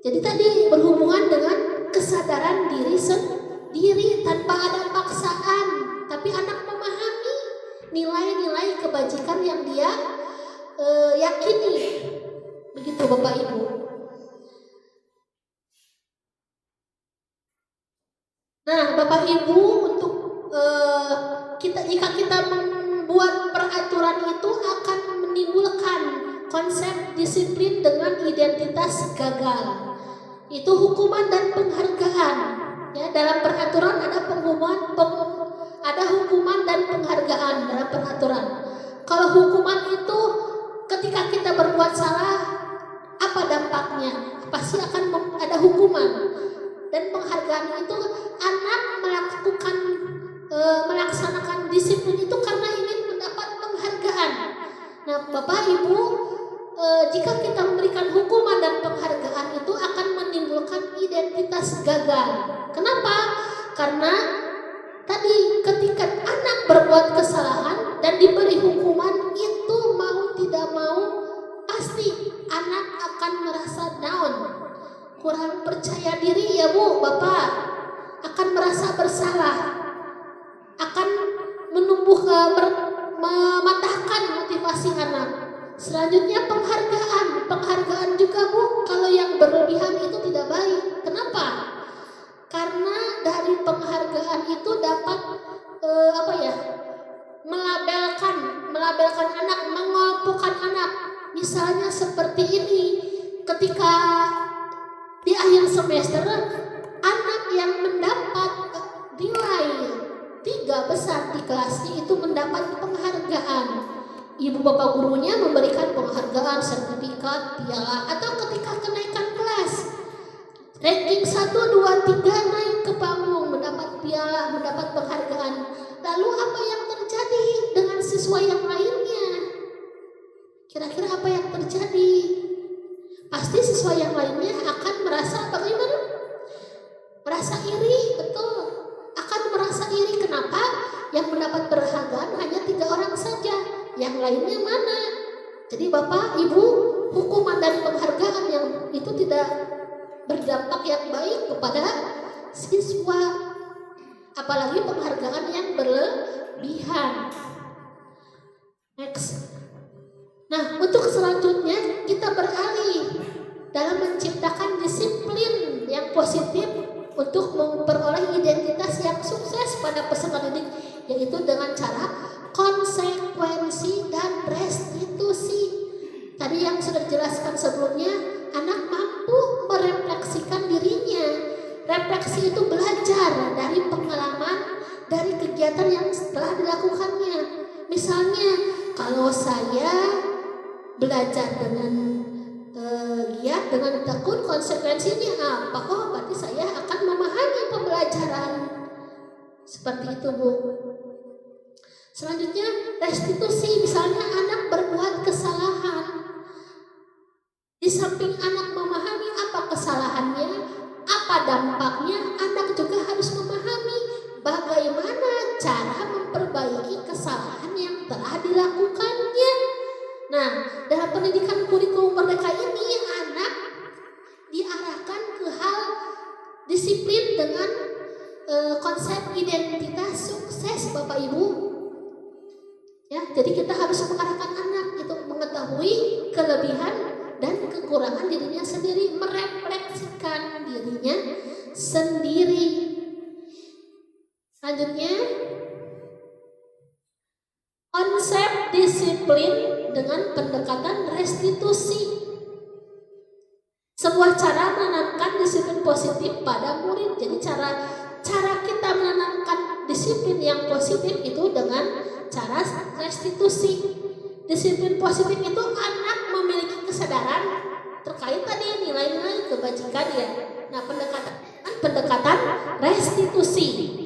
A: Jadi tadi berhubungan dengan kesadaran diri sendiri tanpa ada paksaan, tapi anak memahami nilai-nilai kebajikan yang dia yakini. Begitu Bapak Ibu. Nah, Bapak Ibu, untuk jika kita membuat peraturan itu akan menimbulkan konsep disiplin dengan identitas gagal. Itu hukuman dan penghargaan. Ya, dalam peraturan ada hukuman dan penghargaan dalam peraturan. Kalau hukuman itu ketika kita berbuat salah, apa dampaknya? Pasti akan ada hukuman. Dan penghargaan itu anak melaksanakan disiplin itu karena ingin mendapat penghargaan. Nah, Bapak Ibu, jika kita memberikan hukuman dan penghargaan itu akan menimbulkan identitas gagal. Kenapa? Karena tadi ketika anak berbuat kesalahan dan diberi hukuman, itu mau tidak mau pasti anak akan merasa down, kurang percaya diri, ya Bu, Bapak, akan merasa bersalah, akan mematahkan motivasi anak. Selanjutnya penghargaan juga Bu, kalau yang berlebihan itu tidak baik. Kenapa? Karena dari penghargaan itu dapat melabelkan anak, mengelompokkan anak. Misalnya seperti ini, ketika di akhir semester anak yang mendapat nilai 3 besar di kelasnya itu mendapat penghargaan. Ibu bapak gurunya memberikan penghargaan, sertifikat, piala, atau ketika kenaikan kelas ranking 1, 2, 3 naik ke panggung mendapat piala, mendapat penghargaan. Lalu apa yang terjadi dengan siswa yang lainnya? Kira-kira apa yang terjadi? Pasti siswa yang lainnya akan merasa bagaimana? Merasa iri, betul. Akan merasa iri. Kenapa? Yang mendapat penghargaan hanya 3 orang saja. Yang lainnya mana? Jadi Bapak, Ibu, hukuman dan penghargaan yang itu tidak berdampak yang baik kepada siswa. Apalagi penghargaan yang berlebihan. Next. Nah, untuk selanjutnya kita beralih dalam menciptakan disiplin yang positif untuk memperoleh identitas yang sukses pada peserta didik, yaitu dengan cara konsekuensi dan restitusi. Tadi yang sudah dijelaskan sebelumnya, anak mampu merefleksikan dirinya. Refleksi itu belajar dari pengalaman, dari kegiatan yang setelah dilakukannya. Misalnya, kalau saya belajar dengan giat, dengan tekun, konsekuensinya apa? Oh, berarti saya akan memahami pembelajaran. Seperti itu, Bu. Selanjutnya, restitusi. Misalnya anak berbuat kesalahan. Di samping anak memahami apa kesalahannya, apa dampaknya, anak juga harus memahami bagaimana cara memperbaiki kesalahan yang telah dilakukannya. Nah, dalam disiplin dengan konsep identitas sukses Bapak Ibu. Ya, jadi kita harus mengarahkan anak itu mengetahui kelebihan dan kekurangan dirinya sendiri, merefleksikan dirinya sendiri. Selanjutnya, konsep disiplin dengan pendekatan restitusi. Sebuah cara menanamkan disiplin positif pada murid. Jadi cara kita menanamkan disiplin yang positif itu dengan cara restitusi. Disiplin positif itu anak memiliki kesadaran terkait tadi nilai-nilai kebajikan ya. Nah, pendekatan restitusi.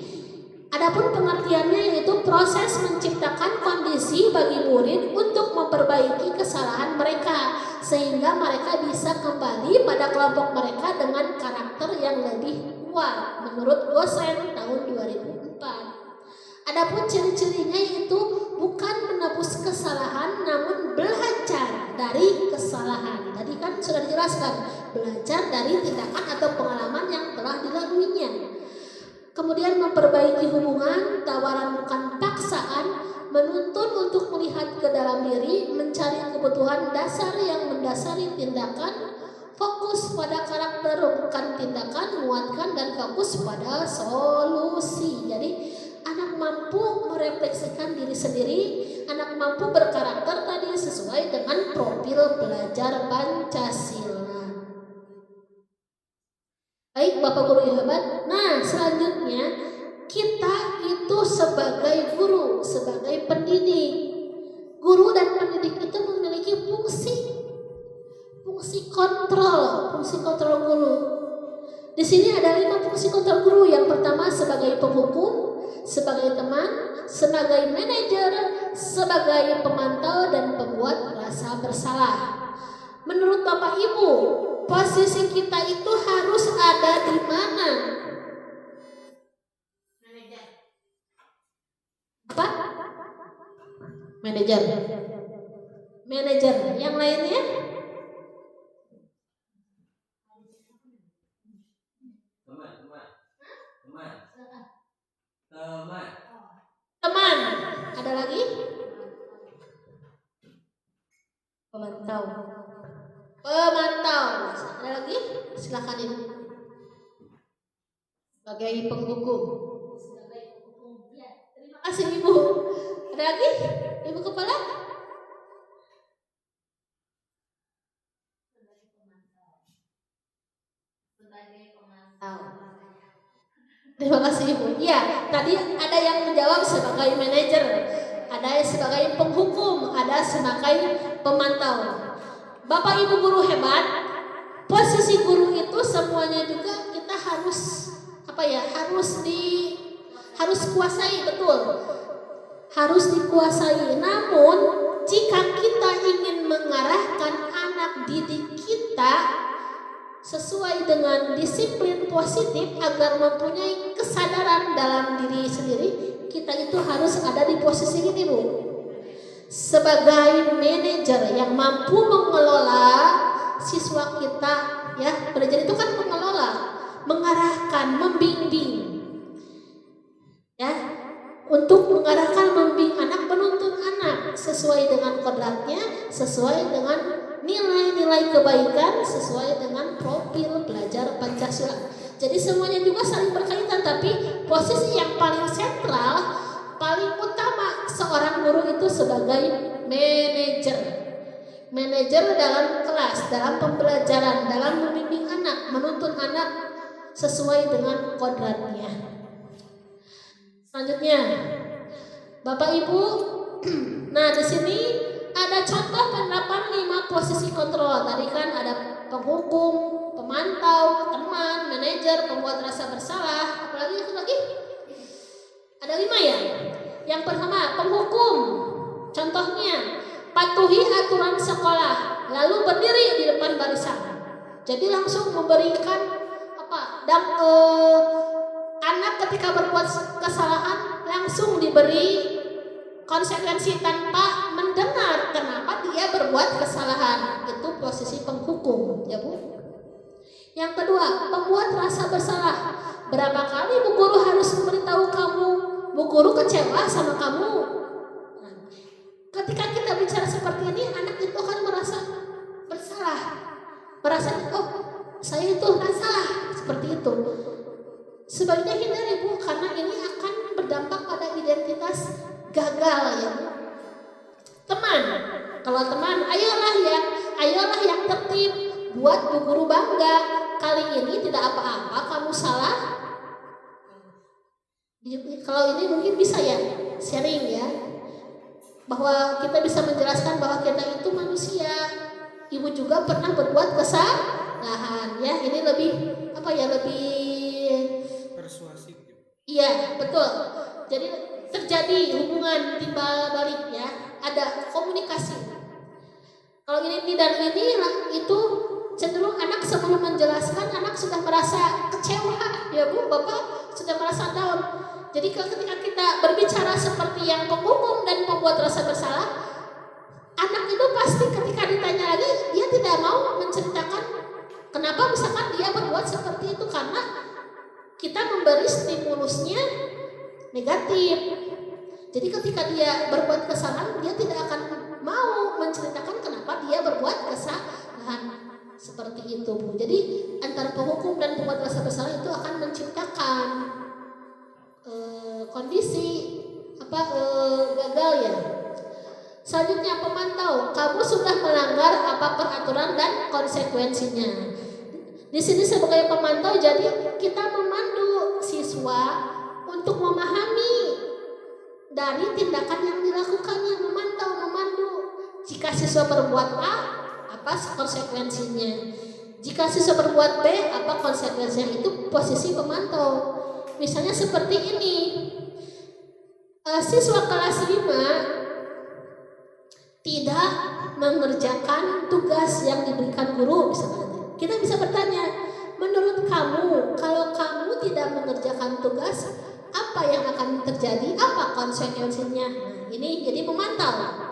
A: Adapun pengertiannya yaitu proses menciptakan kondisi bagi murid untuk memperbaiki kesalahan mereka sehingga mereka bisa kembali pada kelompok mereka dengan karakter yang lebih kuat menurut Gosen tahun 2004. Adapun ciri-cirinya yaitu bukan menebus kesalahan namun belajar dari kesalahan. Tadi kan sudah dijelaskan, belajar dari tindakan atau pengalaman yang telah dilaluinya. Kemudian memperbaiki hubungan, tawaran bukan paksaan, menuntun untuk melihat ke dalam diri, mencari kebutuhan dasar yang mendasari tindakan, fokus pada karakter bukan tindakan, muatkan dan fokus pada solusi. Jadi anak mampu merefleksikan diri sendiri, anak mampu berkarakter tadi sesuai dengan profil belajar Pancasila. Baik Bapak Guru yang hebat. Nah, selanjutnya kita itu sebagai guru, sebagai pendidik. Guru dan pendidik itu memiliki fungsi kontrol guru. Di sini ada 5 fungsi kontrol guru. Yang pertama sebagai penghukum, sebagai teman, sebagai manajer, sebagai pemantau dan pembuat rasa bersalah. Menurut Bapak Ibu, posisi kita itu harus ada di mana? Apa? Manajer. Yang lainnya? Teman. Ada lagi? Pemantau. Ada lagi? Silakan Ibu. Sebagai penghukum. Ya, terima kasih Ibu. Ada lagi? Ibu Kepala? Terima kasih Ibu. Ya, tadi ada yang menjawab sebagai manajer, ada sebagai penghukum, ada sebagai pemantau. Bapak Ibu guru hebat, posisi guru itu semuanya juga kita harus harus kuasai, betul. Harus dikuasai. Namun jika kita ingin mengarahkan anak didik kita sesuai dengan disiplin positif agar mempunyai kesadaran dalam diri sendiri, kita itu harus ada di posisi ini Bu, sebagai manajer yang mampu mengelola siswa kita. Ya, manajer itu kan mengelola, mengarahkan, membimbing, ya, untuk mengarahkan, membimbing anak, menuntun anak sesuai dengan kodratnya, sesuai dengan nilai-nilai kebaikan, sesuai dengan profil belajar Pancasila. Jadi semuanya juga saling berkaitan, tapi posisi yang paling sentral, paling utama seorang guru itu sebagai manajer dalam kelas, dalam pembelajaran, dalam membimbing anak, menuntun anak sesuai dengan kodratnya. Selanjutnya, Bapak Ibu, nah di sini ada contoh penerapan 5 posisi kontrol. Tadi kan ada penghukum, pemantau, teman, manajer, pembuat rasa bersalah. Apalagi? Ada 5 ya. Yang pertama penghukum. Contohnya patuhi aturan sekolah, lalu berdiri di depan barisan. Jadi langsung memberikan anak ketika berbuat kesalahan langsung diberi konsekuensi tanpa mendengar kenapa dia berbuat kesalahan. Itu posisi penghukum, ya Bu. Yang kedua, membuat rasa bersalah. Berapa kali Bu Guru harus memberitahu kamu, Bu Guru kecewa sama kamu. Ketika kita bicara seperti ini, anak itu akan merasa bersalah, merasa oh saya itu salah, seperti itu. Sebaiknya hindari Bu, karena ini akan berdampak pada identitas gagal ya. Teman, kalau teman, ayolah yang tertib, buat Bu Guru bangga. Kali ini tidak apa-apa kamu salah. Kalau ini mungkin bisa ya sharing ya, bahwa kita bisa menjelaskan bahwa kita itu manusia. Ibu juga pernah berbuat kesalahan ya. Ini lebih apa ya, lebih
C: Persuasif.
A: iya betul. Jadi terjadi hubungan timbal balik ya, ada komunikasi. Kalau ini dan ini itu cenderung anak sebelum menjelaskan anak sudah merasa kecewa ya Bu, Bapak sudah merasa down. Jadi ketika kita berbicara seperti yang penghukum dan membuat rasa bersalah, anak itu pasti ketika ditanya lagi dia tidak mau menceritakan kenapa misalkan dia berbuat seperti itu, karena kita memberi stimulusnya negatif. Jadi ketika dia berbuat kesalahan, dia tidak akan mau menceritakan kenapa dia berbuat kesalahan. Seperti itu Bu. Jadi antara penghukum dan pembuat rasa bersalah itu akan menciptakan kondisi gagal ya. Selanjutnya pemantau, kamu sudah melanggar apa peraturan dan konsekuensinya. Di sini sebagai pemantau, jadi kita memandu siswa untuk memahami dari tindakan yang dilakukannya, memandu. Jika siswa berbuat A, apa konsekuensinya? Jika siswa berbuat B, apa konsekuensinya? Itu posisi pemantau. Misalnya seperti ini, siswa kelas 5 tidak mengerjakan tugas yang diberikan guru misalnya. Kita bisa bertanya, menurut kamu, kalau kamu tidak mengerjakan tugas, apa yang akan terjadi? Apa konsekuensinya? Nah, ini jadi memantau.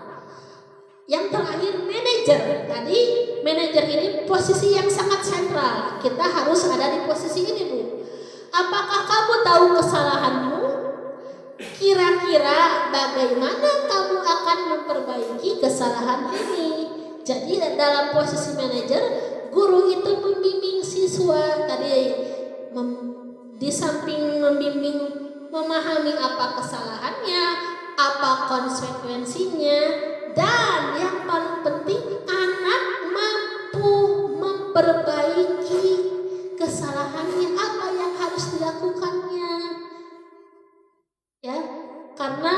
A: Yang terakhir manajer. Tadi manajer ini posisi yang sangat sentral. Kita harus ada di posisi ini Bu. Apakah kamu tahu kesalahanmu? Kira-kira bagaimana kamu akan memperbaiki kesalahan ini? Jadi dalam posisi manajer, guru itu membimbing siswa tadi di samping membimbing memahami apa kesalahannya, apa konsekuensinya, dan yang paling penting anak mampu memperbaiki kesalahannya, apa yang harus dilakukannya. Ya, karena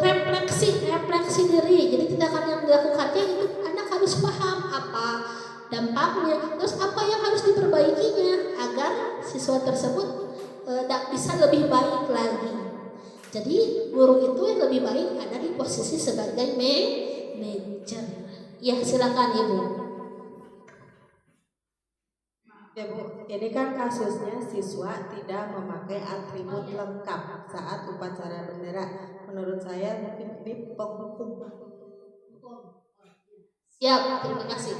A: refleksi diri. Jadi tindakan yang dilakukannya itu anak harus paham apa dampaknya, terus apa yang harus diperbaikinya agar siswa tersebut bisa lebih baik lagi. Jadi guru itu yang lebih baik ada di posisi sebagai manajer. Ya silakan Ibu.
F: Ya Bu, ini kan kasusnya siswa tidak memakai atribut lengkap saat upacara bendera. Menurut saya mungkin ini penghukum.
A: Siap, terima kasih.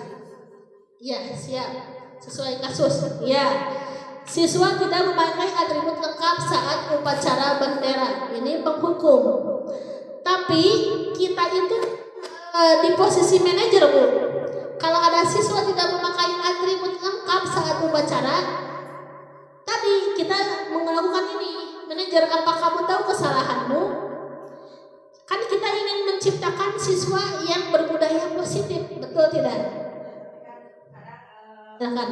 A: Ya, siap. Sesuai kasus. Ya. Siswa tidak memakai atribut lengkap saat upacara bendera. Ini penghukum. Tapi kita itu di posisi manajer Bu. Kalau ada siswa tidak memakai atribut lengkap saat upacara, tadi kita melakukan ini, manajer, apa kamu tahu kesalahanmu? Kan kita ingin menciptakan siswa yang berbudaya positif, betul tidak? Silakan.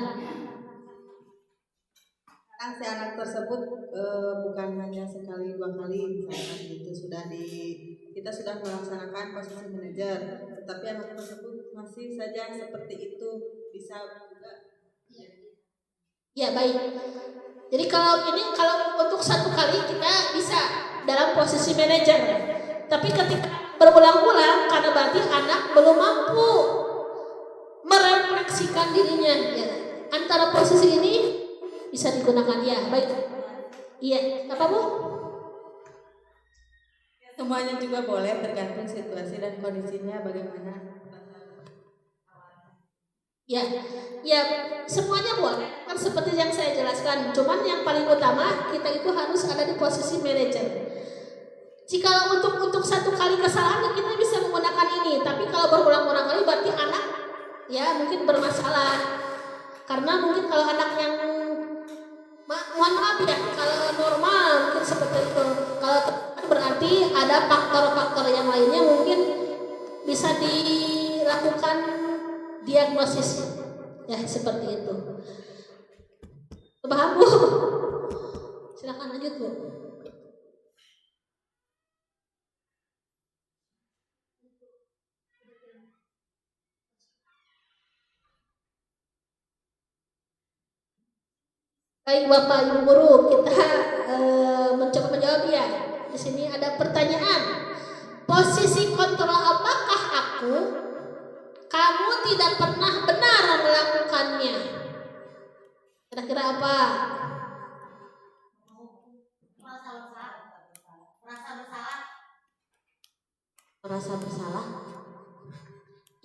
F: Sekarang si anak tersebut bukan hanya sekali dua kali misalkan itu kita sudah melaksanakan posisi manajer, tetapi anak tersebut masih saja seperti itu, bisa juga.
A: Ya baik. Jadi kalau untuk satu kali kita bisa dalam posisi manajer, tapi ketika berulang-ulang karena berarti anak belum mampu merefleksikan dirinya. Ya. Antara posisi ini bisa digunakan ya baik. Iya apa Bu?
F: Semuanya juga boleh, tergantung situasi dan kondisinya bagaimana.
A: Ya, ya semuanya boleh. Kan seperti yang saya jelaskan. Cuman yang paling utama kita itu harus ada di posisi manajer. Jika untuk satu kali kesalahan kita bisa menggunakan ini, tapi kalau berulang-ulang kali berarti anak ya mungkin bermasalah. Karena mungkin kalau anak yang mohon maaf ya, kalau normal mungkin seperti itu. Kalau berarti ada faktor-faktor yang lainnya mungkin bisa dilakukan diagnosis ya seperti itu. Paham Bu? Silakan lanjut Bu. Baik Bapak Ibu guru, kita mencoba menjawab ya. Di sini ada pertanyaan. Posisi kontrol apakah aku? Kamu tidak pernah benar melakukannya. Kira-kira apa?
E: Merasa bersalah.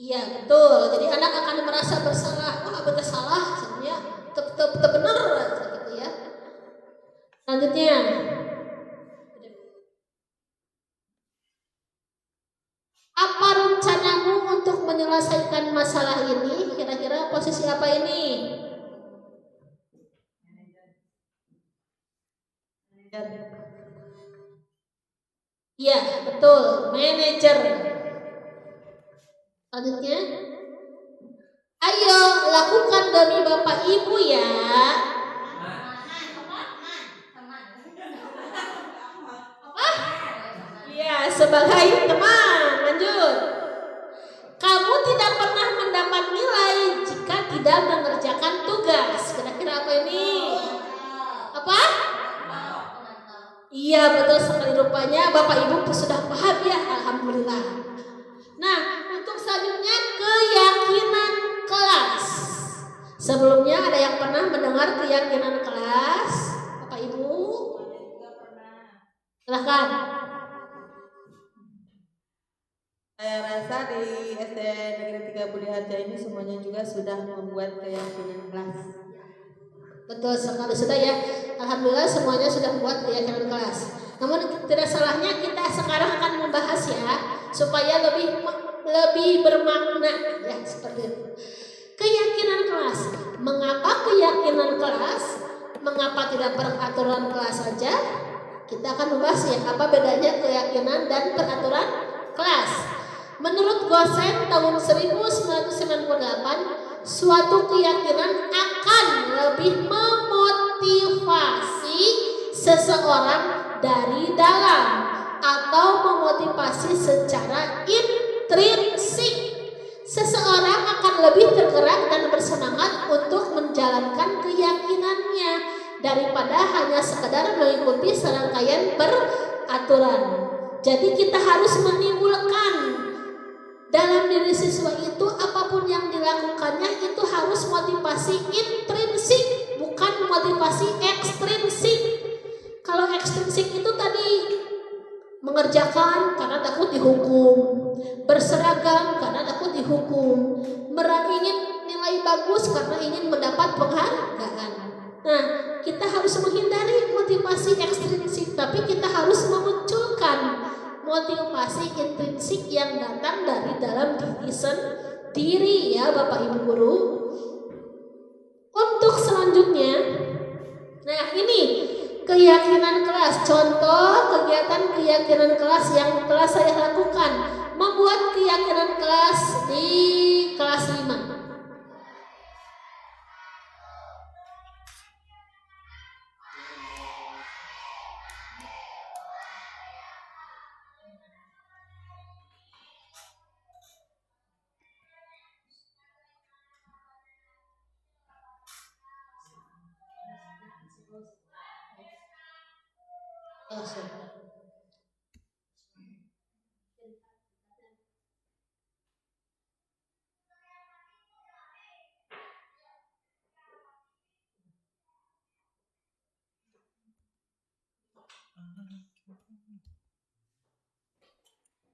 A: Iya betul. Jadi anak akan merasa bersalah. Wah betul salah sebenarnya. Tetap benar gitu ya. Selanjutnya. Apa rencanamu untuk menyelesaikan masalah ini? Kira-kira posisi apa ini? Iya, betul, manajer. Selanjutnya, ayo lakukan demi Bapak Ibu ya. Iya, sebagai teman. Lanjut. Kamu tidak pernah mendapat nilai jika tidak mengerjakan tugas. Kira-kira apa ini? Apa? Iya betul sekali, rupanya Bapak Ibu sudah paham ya, alhamdulillah. Nah, untuk selanjutnya keyakinan kelas. Sebelumnya ada yang pernah mendengar keyakinan kelas? Bapak Ibu? Silahkan.
F: Saya rasa di SD Negeri 3 Budi Harja ini semuanya juga sudah membuat keyakinan kelas.
A: Betul sekali sudah ya. Alhamdulillah semuanya sudah membuat keyakinan kelas. Namun tidak salahnya kita sekarang akan membahas ya supaya lebih bermakna ya seperti itu. Keyakinan kelas. Mengapa keyakinan kelas? Mengapa tidak peraturan kelas saja? Kita akan membahas ya apa bedanya keyakinan dan peraturan kelas. Menurut Gosen tahun 1998, suatu keyakinan akan lebih memotivasi seseorang dari dalam atau memotivasi secara intrinsik. Seseorang akan lebih tergerak dan bersemangat untuk menjalankan keyakinannya daripada hanya sekedar mengikuti serangkaian peraturan. Jadi kita harus menimbulkan dalam diri siswa itu apapun yang dilakukannya itu harus motivasi intrinsik, bukan motivasi ekstrinsik. Kalau ekstrinsik itu tadi mengerjakan karena takut dihukum, berseragam karena takut dihukum, ingin nilai bagus karena ingin mendapat penghargaan. Nah, kita harus menghindari motivasi ekstrinsik, tapi kita harus memunculkan motivasi intrinsik yang datang dari dalam diri sendiri ya Bapak Ibu guru. Untuk selanjutnya, nah ini keyakinan kelas. Contoh kegiatan keyakinan kelas yang telah saya lakukan, membuat keyakinan kelas di kelas 5.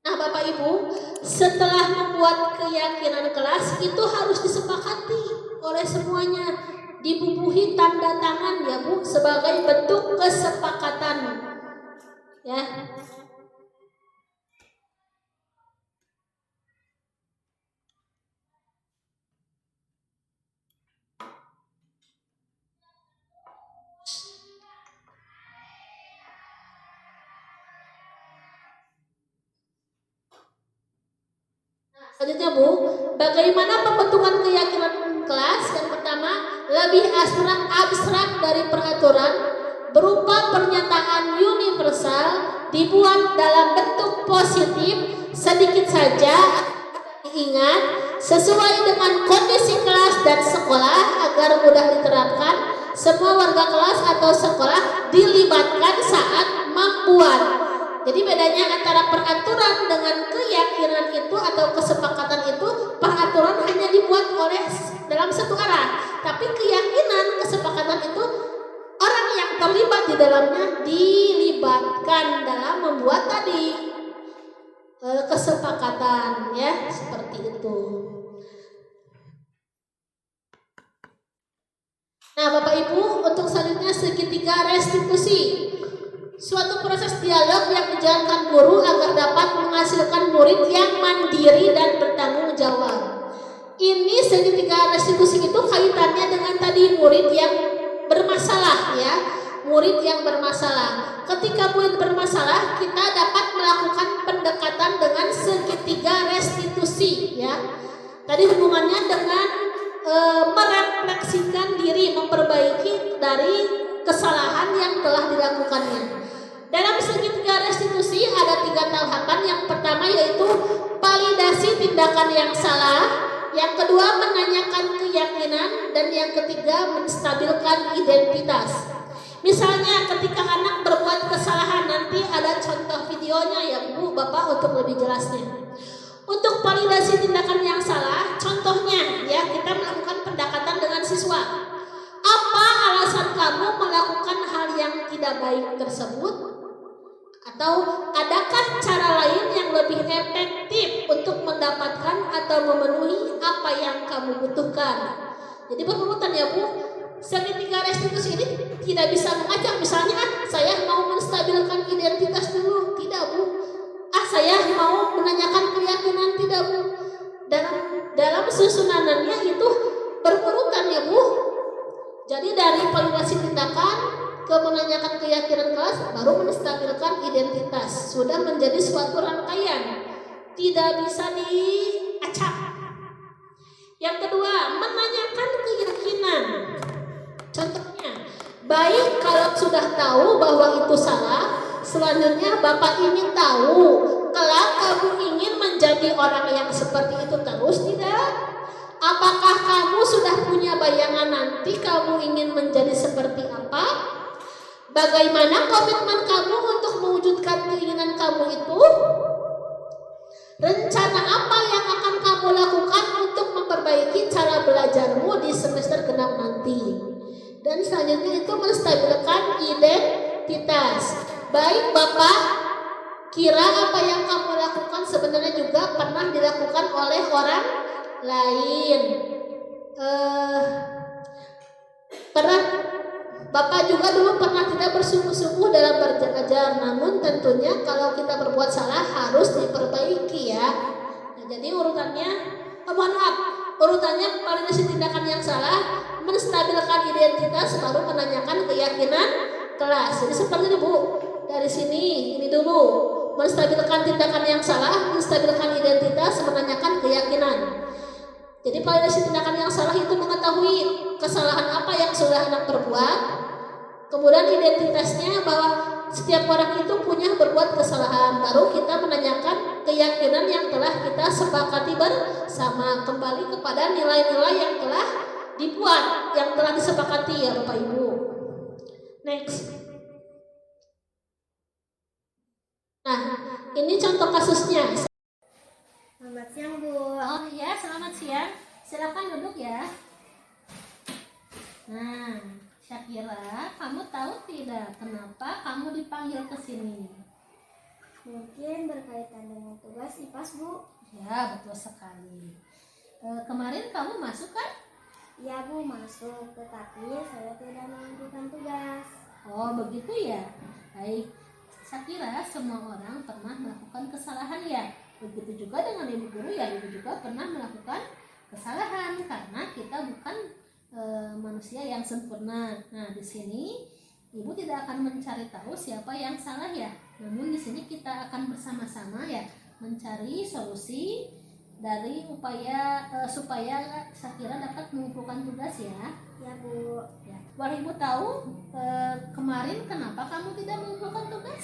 A: Nah Bapak Ibu, setelah membuat keyakinan kelas itu harus disepakati. oleh semuanya, dibubuhi tanda tangan ya Bu sebagai bentuk kesepakatan ya. Selanjutnya Bu, bagaimana pembentukan keyakinan kelas? Yang pertama, lebih abstrak dari peraturan, berupa pernyataan universal, dibuat dalam bentuk positif, sedikit saja diingat, sesuai dengan kondisi kelas dan sekolah agar mudah diterapkan. Semua warga kelas atau sekolah dilibatkan saat membuat. Jadi bedanya antara peraturan dengan keyakinan itu atau kesepakatan itu, peraturan hanya dibuat oleh dalam satu arah, tapi keyakinan, kesepakatan itu orang yang terlibat di dalamnya dilibatkan dalam membuat tadi kesepakatan ya, seperti itu. Nah Bapak Ibu, untuk selanjutnya segitiga restitusi. Suatu proses dialog yang dijalankan guru agar dapat menghasilkan murid yang mandiri dan bertanggung jawab. Ini segitiga restitusi itu kaitannya dengan tadi murid yang bermasalah ya. Murid yang bermasalah. Ketika murid bermasalah, kita dapat melakukan pendekatan dengan segitiga restitusi ya. Tadi hubungannya dengan merefleksikan diri, memperbaiki dari kesalahan yang telah dilakukannya. Dalam segitiga restitusi ada 3 tahapan. Yang pertama yaitu validasi tindakan yang salah, yang kedua menanyakan keyakinan, dan yang ketiga menstabilkan identitas. Misalnya ketika anak berbuat kesalahan, nanti ada contoh videonya ya Bu Bapak untuk lebih jelasnya. Untuk validasi tindakan yang salah, contohnya ya, kita melakukan pendekatan dengan siswa. Apa alasan kamu melakukan hal yang tidak baik tersebut? Atau adakah cara lain yang lebih efektif untuk mendapatkan atau memenuhi apa yang kamu butuhkan? Jadi berurutan ya Bu. Segitiga restitusi ini tidak bisa mengajak misalnya saya mau menstabilkan identitas dulu, tidak Bu. Saya mau menanyakan keyakinan, tidak Bu. Dalam susunanannya itu berurutan ya Bu. Jadi dari validasi tindakan ke menanyakan keyakinan kelas, baru menstabilkan identitas. Sudah menjadi suatu rangkaian, tidak bisa diacak. Yang kedua, menanyakan keyakinan. Contohnya, baik kalau sudah tahu bahwa itu salah, selanjutnya Bapak ingin tahu, kelak kamu ingin menjadi orang yang seperti itu terus tidak? Apakah kamu sudah punya bayangan nanti kamu ingin menjadi seperti apa? Bagaimana komitmen kamu untuk mewujudkan keinginan kamu itu? Rencana apa yang akan kamu lakukan untuk memperbaiki cara belajarmu di semester genap nanti? Dan selanjutnya itu menstabilkan identitas. Baik Bapak, kira apa yang kamu lakukan sebenarnya juga pernah dilakukan oleh orang lain. Bapak juga dulu pernah tidak bersungguh-sungguh dalam belajar, namun tentunya kalau kita berbuat salah harus diperbaiki ya. Nah, jadi urutannya validasi tindakan yang salah, menstabilkan identitas, baru menanyakan keyakinan kelas. Jadi seperti ini Bu, dari sini ini dulu menstabilkan tindakan yang salah, menstabilkan identitas, menanyakan keyakinan. Jadi validasi tindakan yang salah itu mengetahui kesalahan apa yang sudah anak perbuat, kemudian identitasnya bahwa setiap orang itu punya berbuat kesalahan, baru kita menanyakan keyakinan yang telah kita sepakati bersama, kembali kepada nilai-nilai yang telah dibuat, yang telah disepakati ya Bapak Ibu. Next. Nah, ini contoh kasusnya.
B: Selamat siang Bu.
A: Oh ya, selamat siang. Silakan duduk ya. Nah, Syakira, kamu tahu tidak kenapa kamu dipanggil ke sini?
B: Mungkin berkaitan dengan tugas IPAS Bu.
A: Ya, betul sekali. Kemarin kamu masuk kan?
B: Ya Bu, masuk, tetapi saya tidak mengumpulkan tugas.
A: Oh begitu ya. Baik, saya kira semua orang pernah melakukan kesalahan ya. Begitu juga dengan ibu guru ya, ibu juga pernah melakukan kesalahan karena kita bukan manusia yang sempurna. Nah di sini ibu tidak akan mencari tahu siapa yang salah ya. Namun di sini kita akan bersama-sama ya mencari solusi dari upaya supaya Sakira dapat mengumpulkan tugas ya.
B: Ya Bu.
A: Ya. Boleh ibu tahu kemarin kenapa kamu tidak mengumpulkan tugas?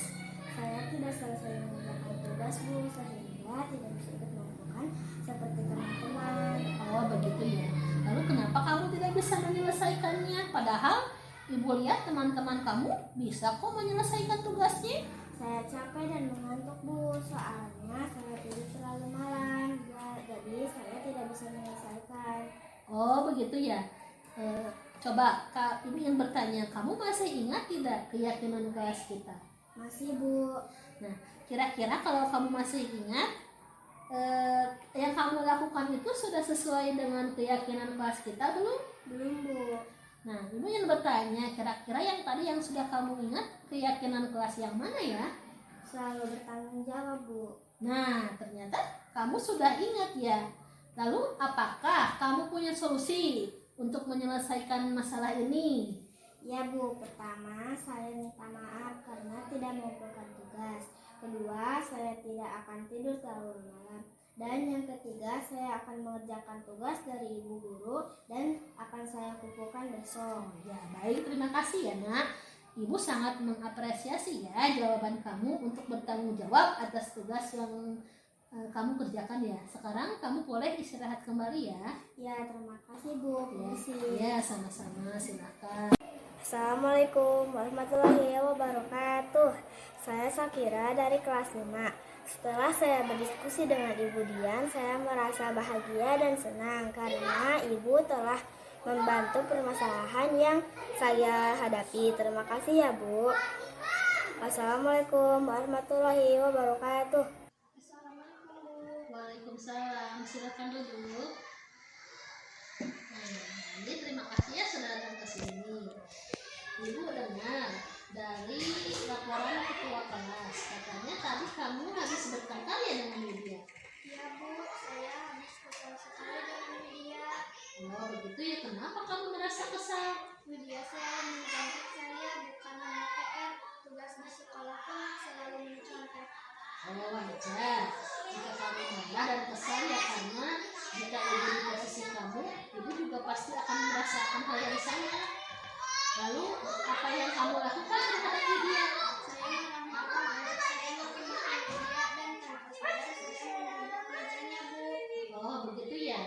B: Saya tidak selesai mengerjakan tugas Bu, sehingga tidak bisa ikut mengumpulkan seperti teman-teman.
A: Oh begitu ya. Lalu kenapa kamu tidak bisa menyelesaikannya? Padahal ibu lihat teman-teman kamu bisa kok menyelesaikan tugasnya.
B: Saya capek dan mengantuk Bu, soalnya saya tidur terlalu malam. Jadi saya tidak bisa menyelesaikan.
A: Oh begitu ya. Coba Kak Ibu yang bertanya, kamu masih ingat tidak keyakinan kelas kita?
B: Masih Bu.
A: Nah, kira-kira kalau kamu masih ingat, yang kamu lakukan itu sudah sesuai dengan keyakinan kelas kita belum?
B: Belum Bu.
A: Nah, Ibu yang bertanya, kira-kira yang tadi yang sudah kamu ingat keyakinan kelas yang mana ya?
B: Selalu bertanggung jawab Bu.
A: Nah, ternyata kamu sudah ingat ya. Lalu, apakah kamu punya solusi untuk menyelesaikan masalah ini?
B: Ya Bu, pertama saya minta maaf karena tidak mengumpulkan tugas. Kedua, saya tidak akan tidur terlalu malam. Dan yang ketiga, saya akan mengerjakan tugas dari ibu guru dan akan saya kumpulkan besok.
A: Oh ya, baik, terima kasih ya nak. Ibu sangat mengapresiasi ya jawaban kamu untuk bertanggung jawab atas tugas yang kamu kerjakan ya. Sekarang kamu boleh istirahat kembali ya.
B: Ya, terima kasih Bu. Permisi.
A: Ya, sama-sama, silakan.
B: Assalamualaikum warahmatullahi wabarakatuh. Saya Sakira dari kelas 5. Setelah saya berdiskusi dengan Ibu Dian, saya merasa bahagia dan senang karena Ibu telah membantu permasalahan yang saya hadapi. Terima kasih ya Bu. Assalamualaikum warahmatullahi wabarakatuh.
A: Waalaikumsalam, silakan duduk. Jadi terima kasih ya sudah datang ke sini. Ibu dengar dari laporan ketua kelas, katanya tadi kamu habis bertengkar ya dengan Lydia.
B: Ya Bu, saya habis kesal sekali dengan Lydia.
A: Oh begitu ya, kenapa kamu merasa kesal?
B: Lydia selalu mencontek saya, bukan hanya PR, tugas di sekolah pun selalu mencontek.
A: Oh wajar, jika kamu marah dan kesal ya karena jika ibu di posisi kamu, ibu juga pasti akan merasakan hal yang sama. Lalu apa yang kamu lakukan terhadap Lydia?
B: Saya marah-marah, saya maki-maki Lydia dan tanpa sadar saya menabrak mejanya Bu.
A: Oh begitu ya,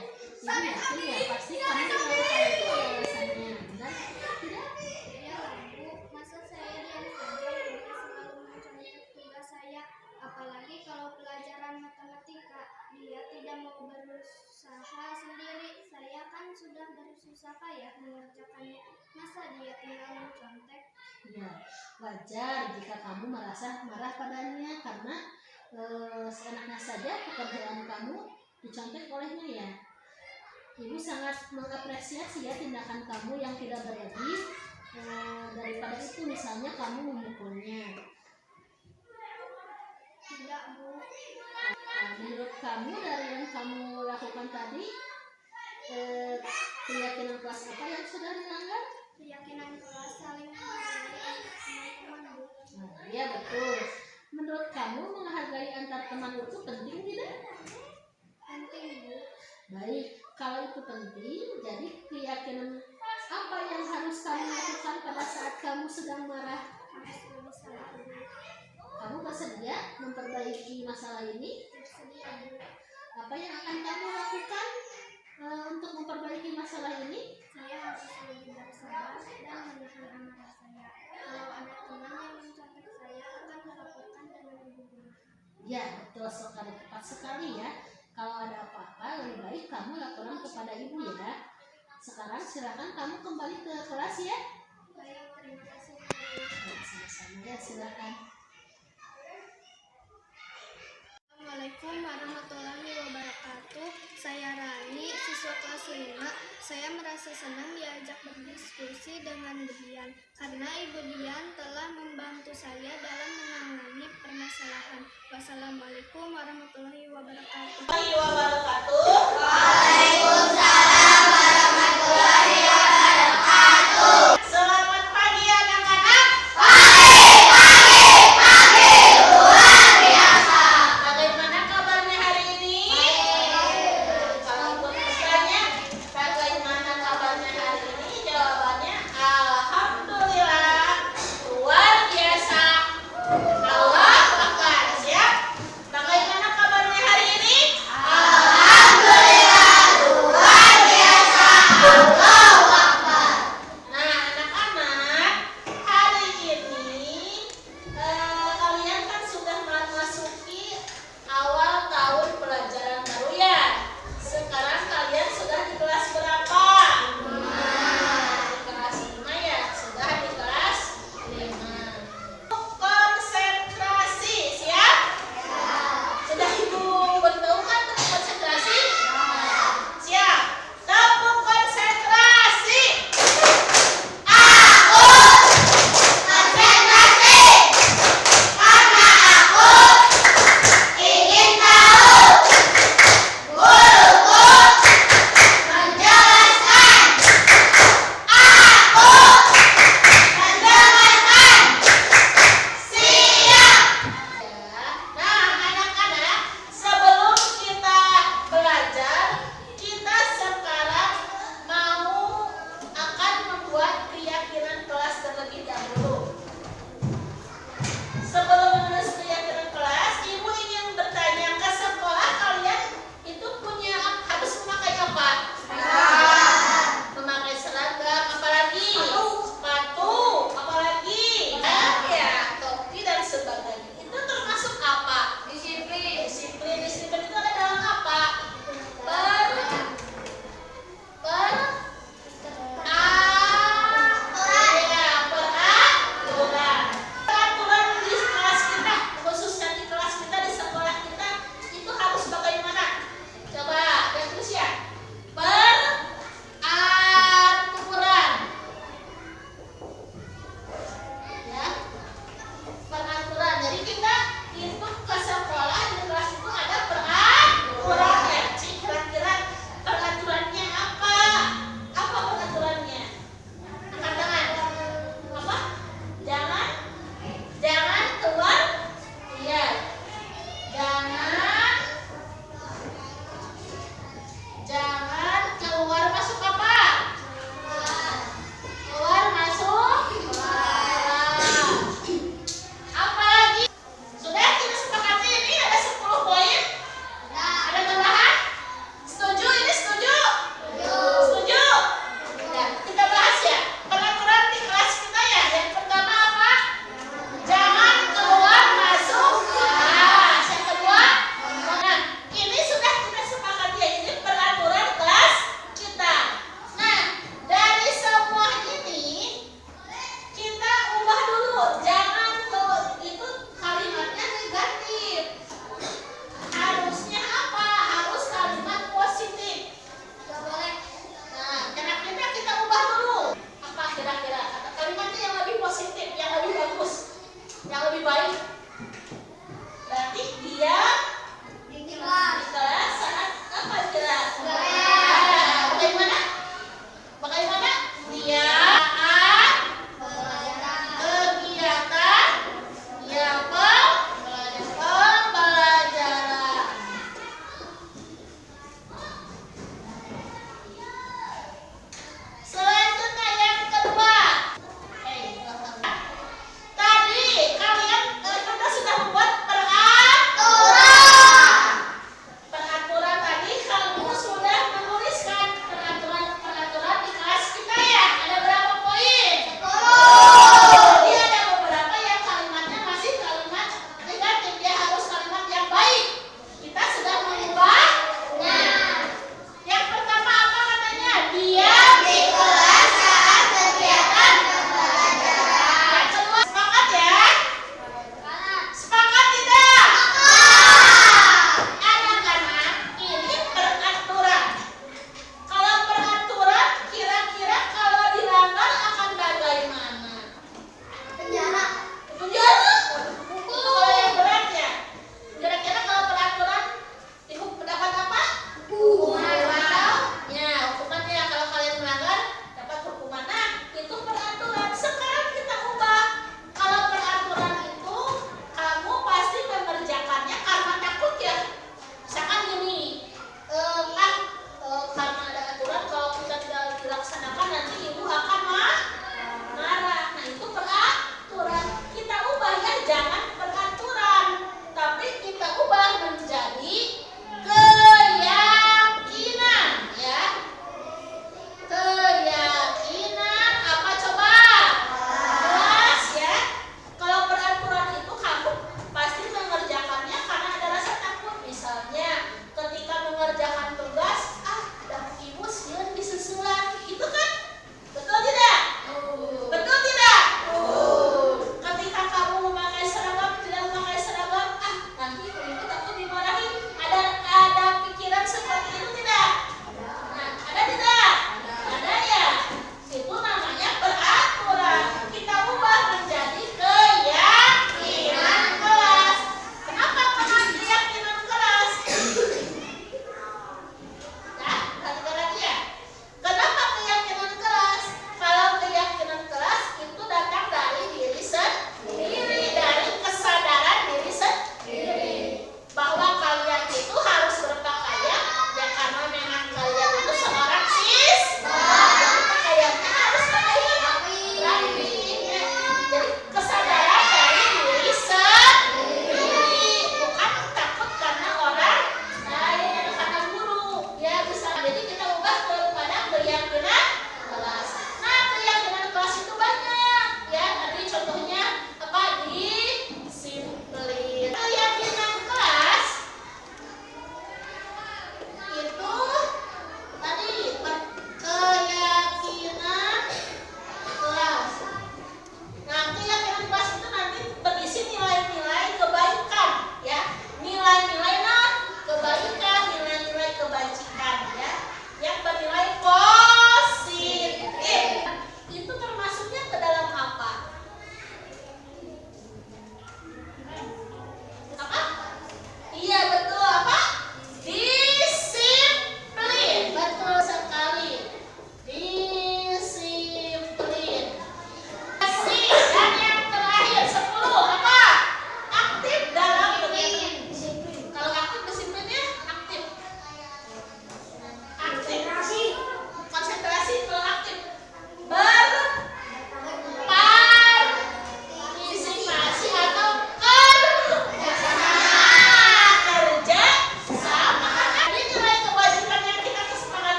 A: ibu yakin ya pasti kamu melakukan itu ada alasannya, benar tidak?
B: Ya Bu, masa saya diam saja Lydia selalu mencontek tugas saya. Apalagi kalau pelajaran matematika, dia tidak mau berusaha sendiri. Saya kan sudah bersusah payah mengerjakannya. Masa dia tinggal mencontek?
A: Ya, wajar jika kamu merasa marah padanya karena seenaknya saja pekerjaan kamu dicontek olehnya ya. Ibu sangat mengapresiasi ya tindakan kamu yang tidak beretis daripada itu misalnya kamu memukulnya.
B: Tidak Bu.
A: Nah, menurut kamu dari yang kamu lakukan tadi keyakinan kelas apa yang sudah dilanggar?
B: Keyakinan kelas saling menghargai teman-teman Bu.
A: Nah, iya betul. Menurut kamu menghargai antar teman itu penting tidak?
B: Penting Bu.
A: Baik, kalau itu penting, jadi keyakinan apa yang harus kamu lakukan pada saat kamu sedang marah?
B: Harus lebih sabar Bu.
A: Kamu bersedia memperbaiki masalah ini?
B: Bersedia Bu.
A: Apa yang akan kamu lakukan untuk memperbaiki masalah ini?
B: Saya harus lebih bersabar dan menahan amarah saya. Kalau ada teman yang mencontek saya, akan melaporkan dengan ibu guru.
A: Ya, betul sekali, tepat sekali ya. Kalau ada apa-apa, lebih baik kamu laporan kepada ibu ya. Sekarang silakan kamu kembali ke kelas ya.
B: Baik, terima kasih Bu.
A: Baik, sama-sama ya, silakan.
B: Assalamualaikum warahmatullahi wabarakatuh. Saya Rani, siswa kelas 5. Saya merasa senang berdiskusi dengan Bu Dian karena Ibu Dian telah membantu saya dalam menangani permasalahan. Wassalamualaikum warahmatullahi wabarakatuh.
G: Selamat pagi anak-anak. Bagaimana kabarnya hari ini? Kalau ikut bertanya, bagaimana kabarnya hari ini? Jawabannya alhamdulillah. Luar biasa. Allah Akbar. Siap? Bagaimana kabarnya hari ini? Alhamdulillah. Luar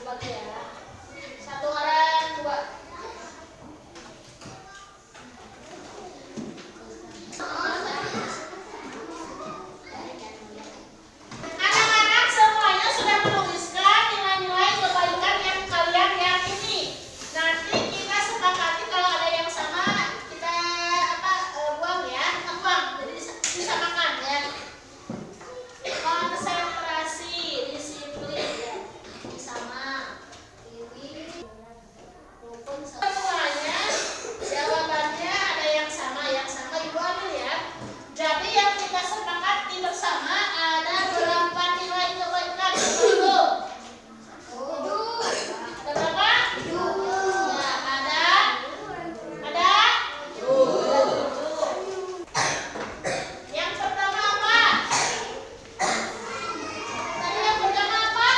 G: bagi ya. Satu orang dua. Anak-anak semuanya sudah menuliskan nilai-nilai kebaikan yang kalian yakini. Nanti kita sepakati kalau ada yang sama kita buang ya, buang jadi disamakan ya. Konsentrasi, disiplin ya, sama. Ini rukun semuanya jawabannya ada yang sama ibu ambil ya. Jadi yang kita sepakati bersama ada berapa nilai kebaikan itu? Ada berapa? Ya, ada 7. Yang pertama apa? Tadi yang pertama apa?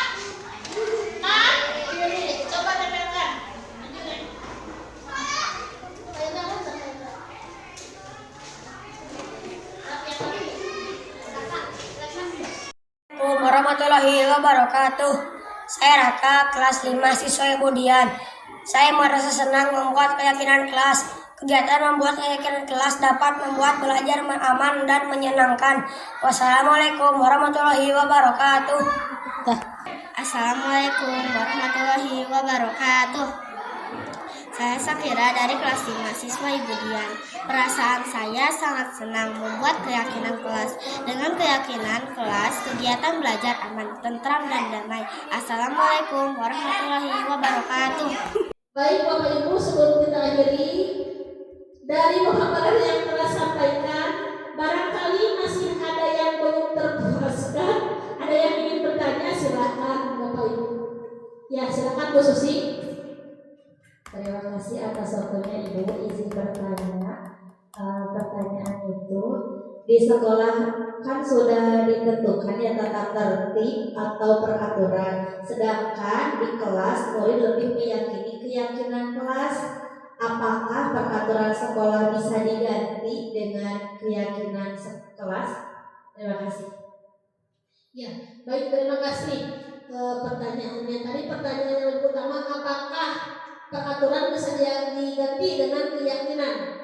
G: Mandiri. Coba tempelkan. Lanjutin.
H: Assalamualaikum warahmatullahi wabarakatuh. Saya Raka, kelas 5 siswa kemudian. Saya merasa senang membuat keyakinan kelas. Kegiatan membuat keyakinan kelas dapat membuat belajar aman dan menyenangkan. Wassalamualaikum warahmatullahi wabarakatuh.
B: Assalamualaikum warahmatullahi wabarakatuh. Saya Sakira dari kelas 5 siswa Ibu Dian. Perasaan saya sangat senang membuat keyakinan kelas. Dengan keyakinan kelas, kegiatan belajar aman, tentram, dan damai. Assalamualaikum warahmatullahi wabarakatuh.
A: Baik Bapak Ibu, sebelum kita akhiri, dari pemaparan yang telah sampaikan, barangkali masih ada yang belum terpuaskan, ada yang ingin bertanya, silakan Bapak Ibu. Ya, silakan Bu Susi.
E: Terima kasih atas waktunya Ibu. Izin bertanya. Pertanyaan itu, di sekolah kan sudah ditentukan ya tata tertib atau peraturan, sedangkan di kelas murid lebih meyakini keyakinan kelas. Apakah peraturan sekolah bisa diganti dengan keyakinan kelas? Terima kasih.
A: Ya, baik, terima kasih pertanyaannya. Tadi pertanyaan yang utama, apakah peraturan bisa diganti dengan keyakinan?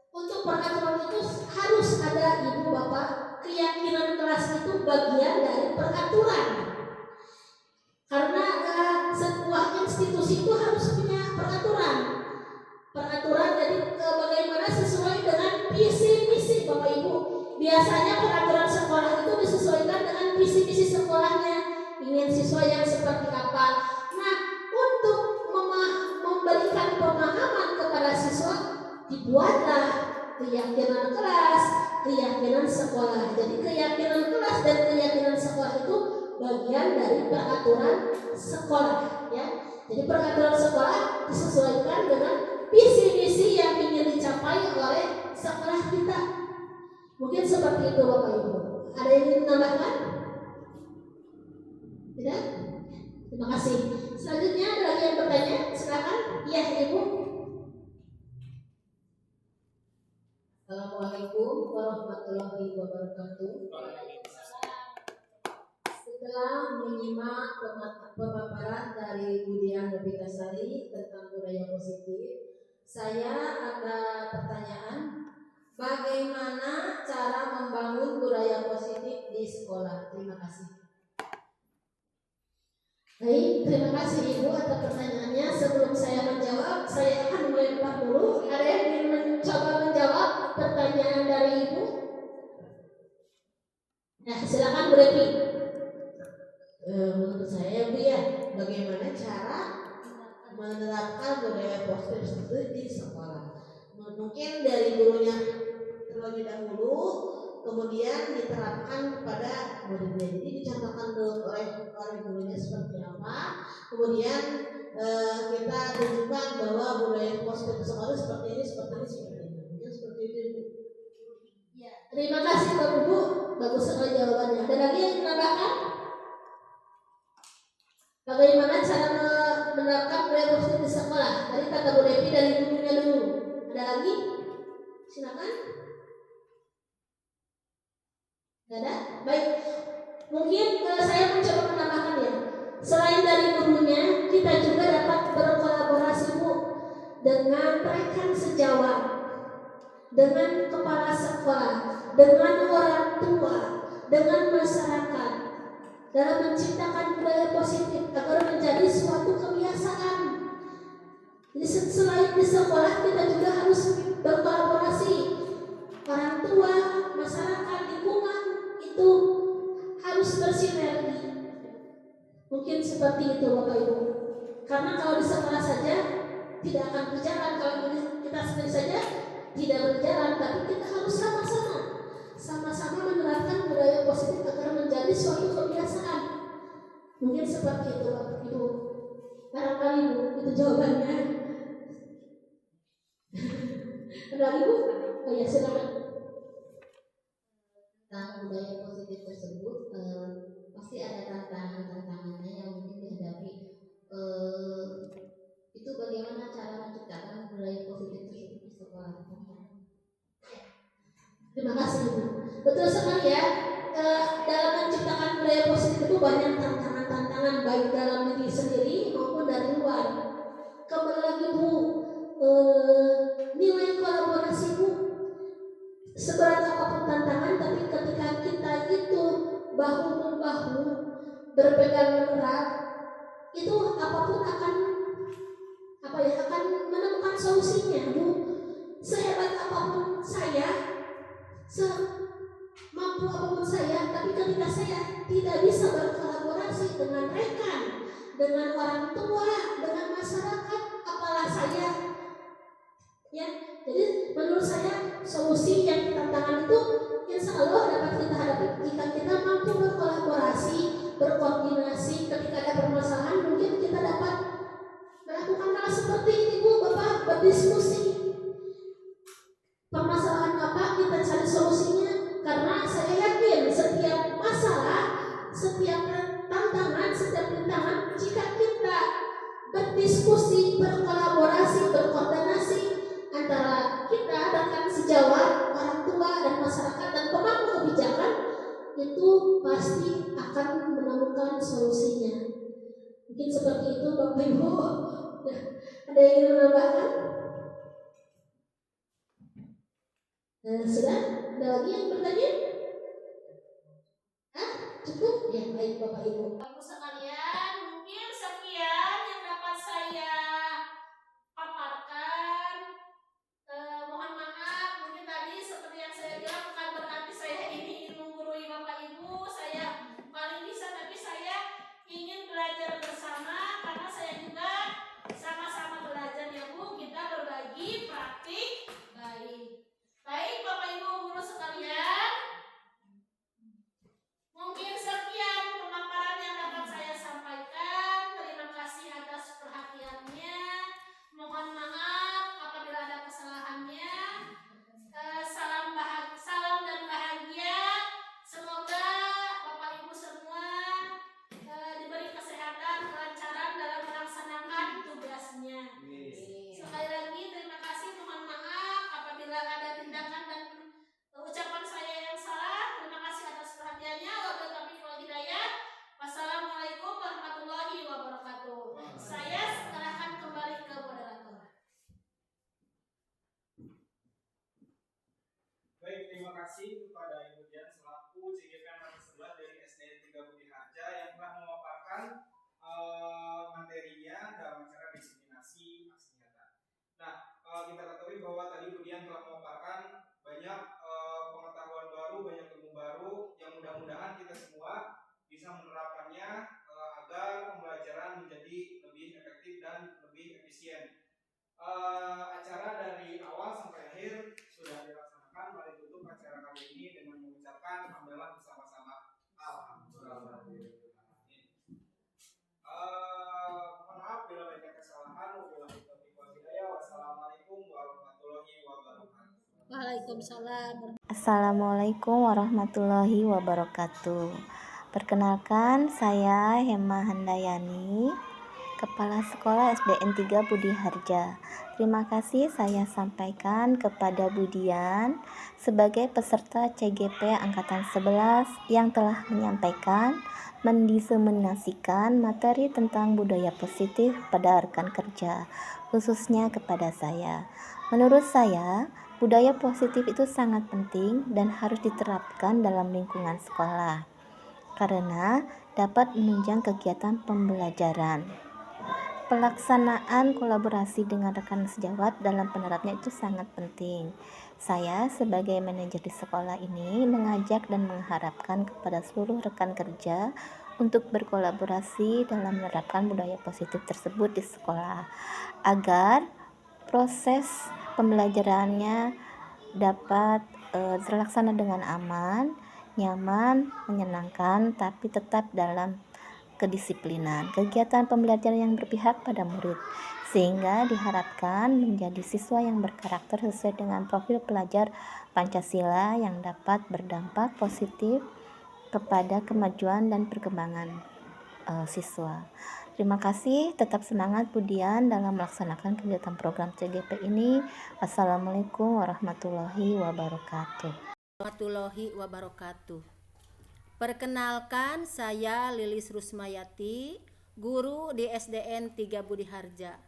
A: Untuk peraturan itu harus ada Ibu Bapak, keyakinan kelas itu bagian dari peraturan. Karena sebuah institusi itu harus punya peraturan. Peraturan jadi bagaimana sesuai dengan visi misi Bapak Ibu. Biasanya peraturan sekolah itu disesuaikan dengan visi misi sekolahnya. Ingin siswa yang seperti apa. Nah, untuk memberikan pemahaman kepada siswa, dibuatlah keyakinan kelas, keyakinan sekolah. Jadi keyakinan kelas dan keyakinan sekolah itu bagian dari peraturan sekolah, ya. Jadi peraturan sekolah disesuaikan dengan visi misi yang ingin dicapai oleh sekolah kita. Mungkin seperti itu Bapak Ibu. Ada yang ingin menambahkan? Tidak? Terima kasih. Selanjutnya ada lagi yang bertanya? Silakan. Iya Ibu.
I: Assalamualaikum warahmatullahi wabarakatuh. Setelah menyimak pemaparan dari Bu Dian Novitasari tentang budaya positif, saya ada pertanyaan, bagaimana cara membangun budaya positif di sekolah? Terima kasih.
A: Baik, terima kasih Ibu atas pertanyaannya. Sebelum saya menjawab, saya akan melempar dulu. Ada yang ingin mencoba menjawab pertanyaan dari Ibu? Nah, silakan Bu Devi.
F: Menurut saya Bu ya, bagaimana cara menerapkan budaya positif itu di sekolah? Mungkin dari gurunya terlebih dahulu, kemudian diterapkan kepada muridnya. Jadi dicontohkan dulu oleh gurunya seperti apa, kemudian kita tunjukkan bahwa budaya positif sekolah seperti ini. Mungkin seperti itu Ibu.
A: Ya, terima kasih Bapak Ibu. Bagus sekali jawabannya. Ada lagi yang menambahkan? Bagaimana cara menerapkan budaya positif di sekolah? Tadi kata Bu Devi dari gurunya dulu. Ada lagi? Silakan. Tidak ada? Baik. Mungkin saya mencoba menambahkan ya. Selain dari gurunya, kita juga dapat berkolaborasi Bu dengan rekan sejawat, dengan kepala sekolah, dengan orang tua, dengan masyarakat dalam menciptakan budaya positif agar menjadi suatu kebiasaan. Jadi selain di sekolah kita juga harus berkolaborasi, orang tua, masyarakat, lingkungan itu harus bersinergi. Mungkin seperti itu Bapak Ibu. Karena kalau di sekolah saja tidak akan berjalan, kalau kita sendiri saja tidak berjalan, tapi kita harus sama-sama menerapkan budaya positif agar menjadi suatu kebiasaan. Mungkin seperti itu Bapak Ibu. Barangkali Bu, itu jawabannya. Ada lagi Bu? Oh ya, silakan.
I: Tentang budaya positif tersebut pasti ada tantangannya yang mungkin dihadapi. Itu bagaimana cara menciptakan budaya positif tersebut di sekolah?
A: Terima kasih Bu. Betul sekali ya. Dalam menciptakan budaya positif itu banyak tantangan baik dalam diri sendiri maupun dari luar. Kembali lagi Bu, nilai kolaborasi Bu, seberat apapun tantangan, tapi ketika kita itu bahu membahu berpegang erat, itu apapun akan menemukan solusinya Bu. Sehebat apapun saya, semampu apapun saya, tapi ketika saya tidak bisa berkolaborasi dengan rekan, dengan orang tua, dengan masyarakat, apalah saya. Ya, jadi menurut saya solusi yang tantangan itu insya Allah dapat kita hadapi jika kita mampu berkolaborasi, berkoordinasi. Ketika ada permasalahan mungkin kita dapat melakukan hal seperti ini Bu, Bapak, berdiskusi. Permasalahan apa kita cari solusinya, karena saya yakin setiap masalah, setiap tantangan, setiap rintangan, jika kita berdiskusi, berkolaborasi, berkoordinasi antara kita, rekan sejawat, orang tua dan masyarakat dan pemangku kebijakan, itu pasti akan menemukan solusinya. Mungkin seperti itu Bapak Ibu. Ada yang ingin menambahkan? Sudah? Ada lagi yang bertanya? Cukup? Ya, baik Bapak Ibu.
G: Bapak sekalian, mungkin sekian yang dapat saya paparkan. Mohon maaf, mungkin tadi seperti yang saya bilang bukan berarti saya ini ingin menggurui Bapak Ibu, saya paling bisa, tapi saya ingin belajar bersama karena saya juga sama-sama belajar ya Bu, kita berbagi praktik baik. Baik Bapak Ibu guru sekalian, mungkin sekian pemaparan yang dapat saya sampaikan. Terima kasih atas perhatiannya. Mohon maaf apabila ada kesalahannya. Salam dan bahagia. Semoga Bapak Ibu semua diberi kesehatan, kelancaran dalam melaksanakan tugasnya. Sekali lagi terima kasih. Mohon maaf apabila ada tindakan dan ucapan saya yang salah. Terima kasih atas perhatiannya. Wabillahi taufiq wal hidayah. Wassalamualaikum warahmatullahi wabarakatuh. Saya serahkan kembali ke moderator.
C: Baik, terima kasih kepada Ibu Dian selaku CGP Angkatan 11 dari SDN 3 Budi Harja yang telah memaparkan materinya dalam acara diseminasi aksi nyata. Nah, kita ketahui bahwa tadi Bu Dian telah memaparkan banyak pengetahuan baru, banyak ilmu baru yang mudah-mudahan kita semua bisa menerapkannya agar pembelajaran menjadi lebih efektif dan lebih efisien. Acara dari awal sampai akhir sudah dilaksanakan. Mari tutup acara kali ini dengan mengucapkan hamdalah bersama-sama. Alhamdulillah. Mohon maaf bila banyak kesalahan. Wabillahi taufiq wal hidayah. Wassalamualaikum warahmatullahi wabarakatuh.
A: Waalaikumsalam.
J: Assalamualaikum warahmatullahi wabarakatuh. Perkenalkan, saya Hema Handayani Kepala Sekolah SDN 3 Budi Harja. Terima kasih saya sampaikan kepada Budian sebagai peserta CGP Angkatan 11 yang telah menyampaikan, mendiseminasikan materi tentang budaya positif pada rekan kerja, khususnya kepada saya. Menurut saya, budaya positif itu sangat penting dan harus diterapkan dalam lingkungan sekolah karena dapat menunjang kegiatan pembelajaran. Pelaksanaan kolaborasi dengan rekan sejawat dalam penerapnya itu sangat penting. Saya sebagai manajer di sekolah ini mengajak dan mengharapkan kepada seluruh rekan kerja untuk berkolaborasi dalam menerapkan budaya positif tersebut di sekolah agar proses pembelajarannya dapat terlaksana dengan aman, nyaman, menyenangkan, tapi tetap dalam kedisiplinan, kegiatan pembelajaran yang berpihak pada murid, sehingga diharapkan menjadi siswa yang berkarakter sesuai dengan profil pelajar Pancasila yang dapat berdampak positif kepada kemajuan dan perkembangan siswa. Terima kasih, tetap semangat Budian dalam melaksanakan kegiatan program CGP ini. Wassalamualaikum warahmatullahi wabarakatuh.
K: Perkenalkan, saya Lilis Rusmayati, guru di SDN 3 Budi Harja.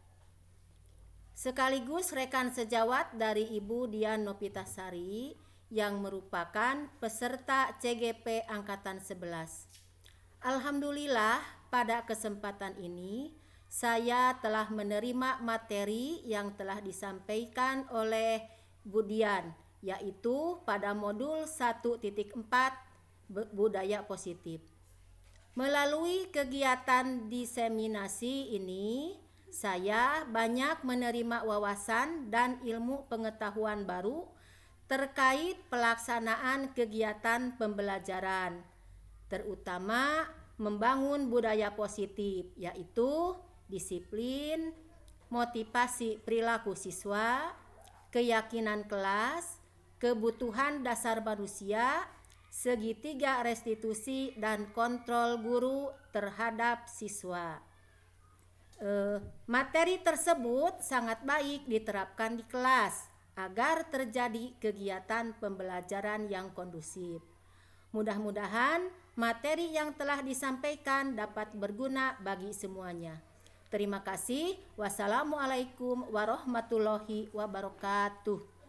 K: Sekaligus rekan sejawat dari Ibu Dian Nopitasari yang merupakan peserta CGP Angkatan 11. Alhamdulillah, pada kesempatan ini saya telah menerima materi yang telah disampaikan oleh Budian, yaitu pada modul 1.4 budaya positif. Melalui kegiatan diseminasi ini, saya banyak menerima wawasan dan ilmu pengetahuan baru terkait pelaksanaan kegiatan pembelajaran, terutama membangun budaya positif, yaitu disiplin, motivasi perilaku siswa, keyakinan kelas, kebutuhan dasar manusia, segitiga restitusi dan kontrol guru terhadap siswa. Materi tersebut sangat baik diterapkan di kelas agar terjadi kegiatan pembelajaran yang kondusif. Mudah-mudahan materi yang telah disampaikan dapat berguna bagi semuanya. Terima kasih. Wassalamualaikum warahmatullahi wabarakatuh.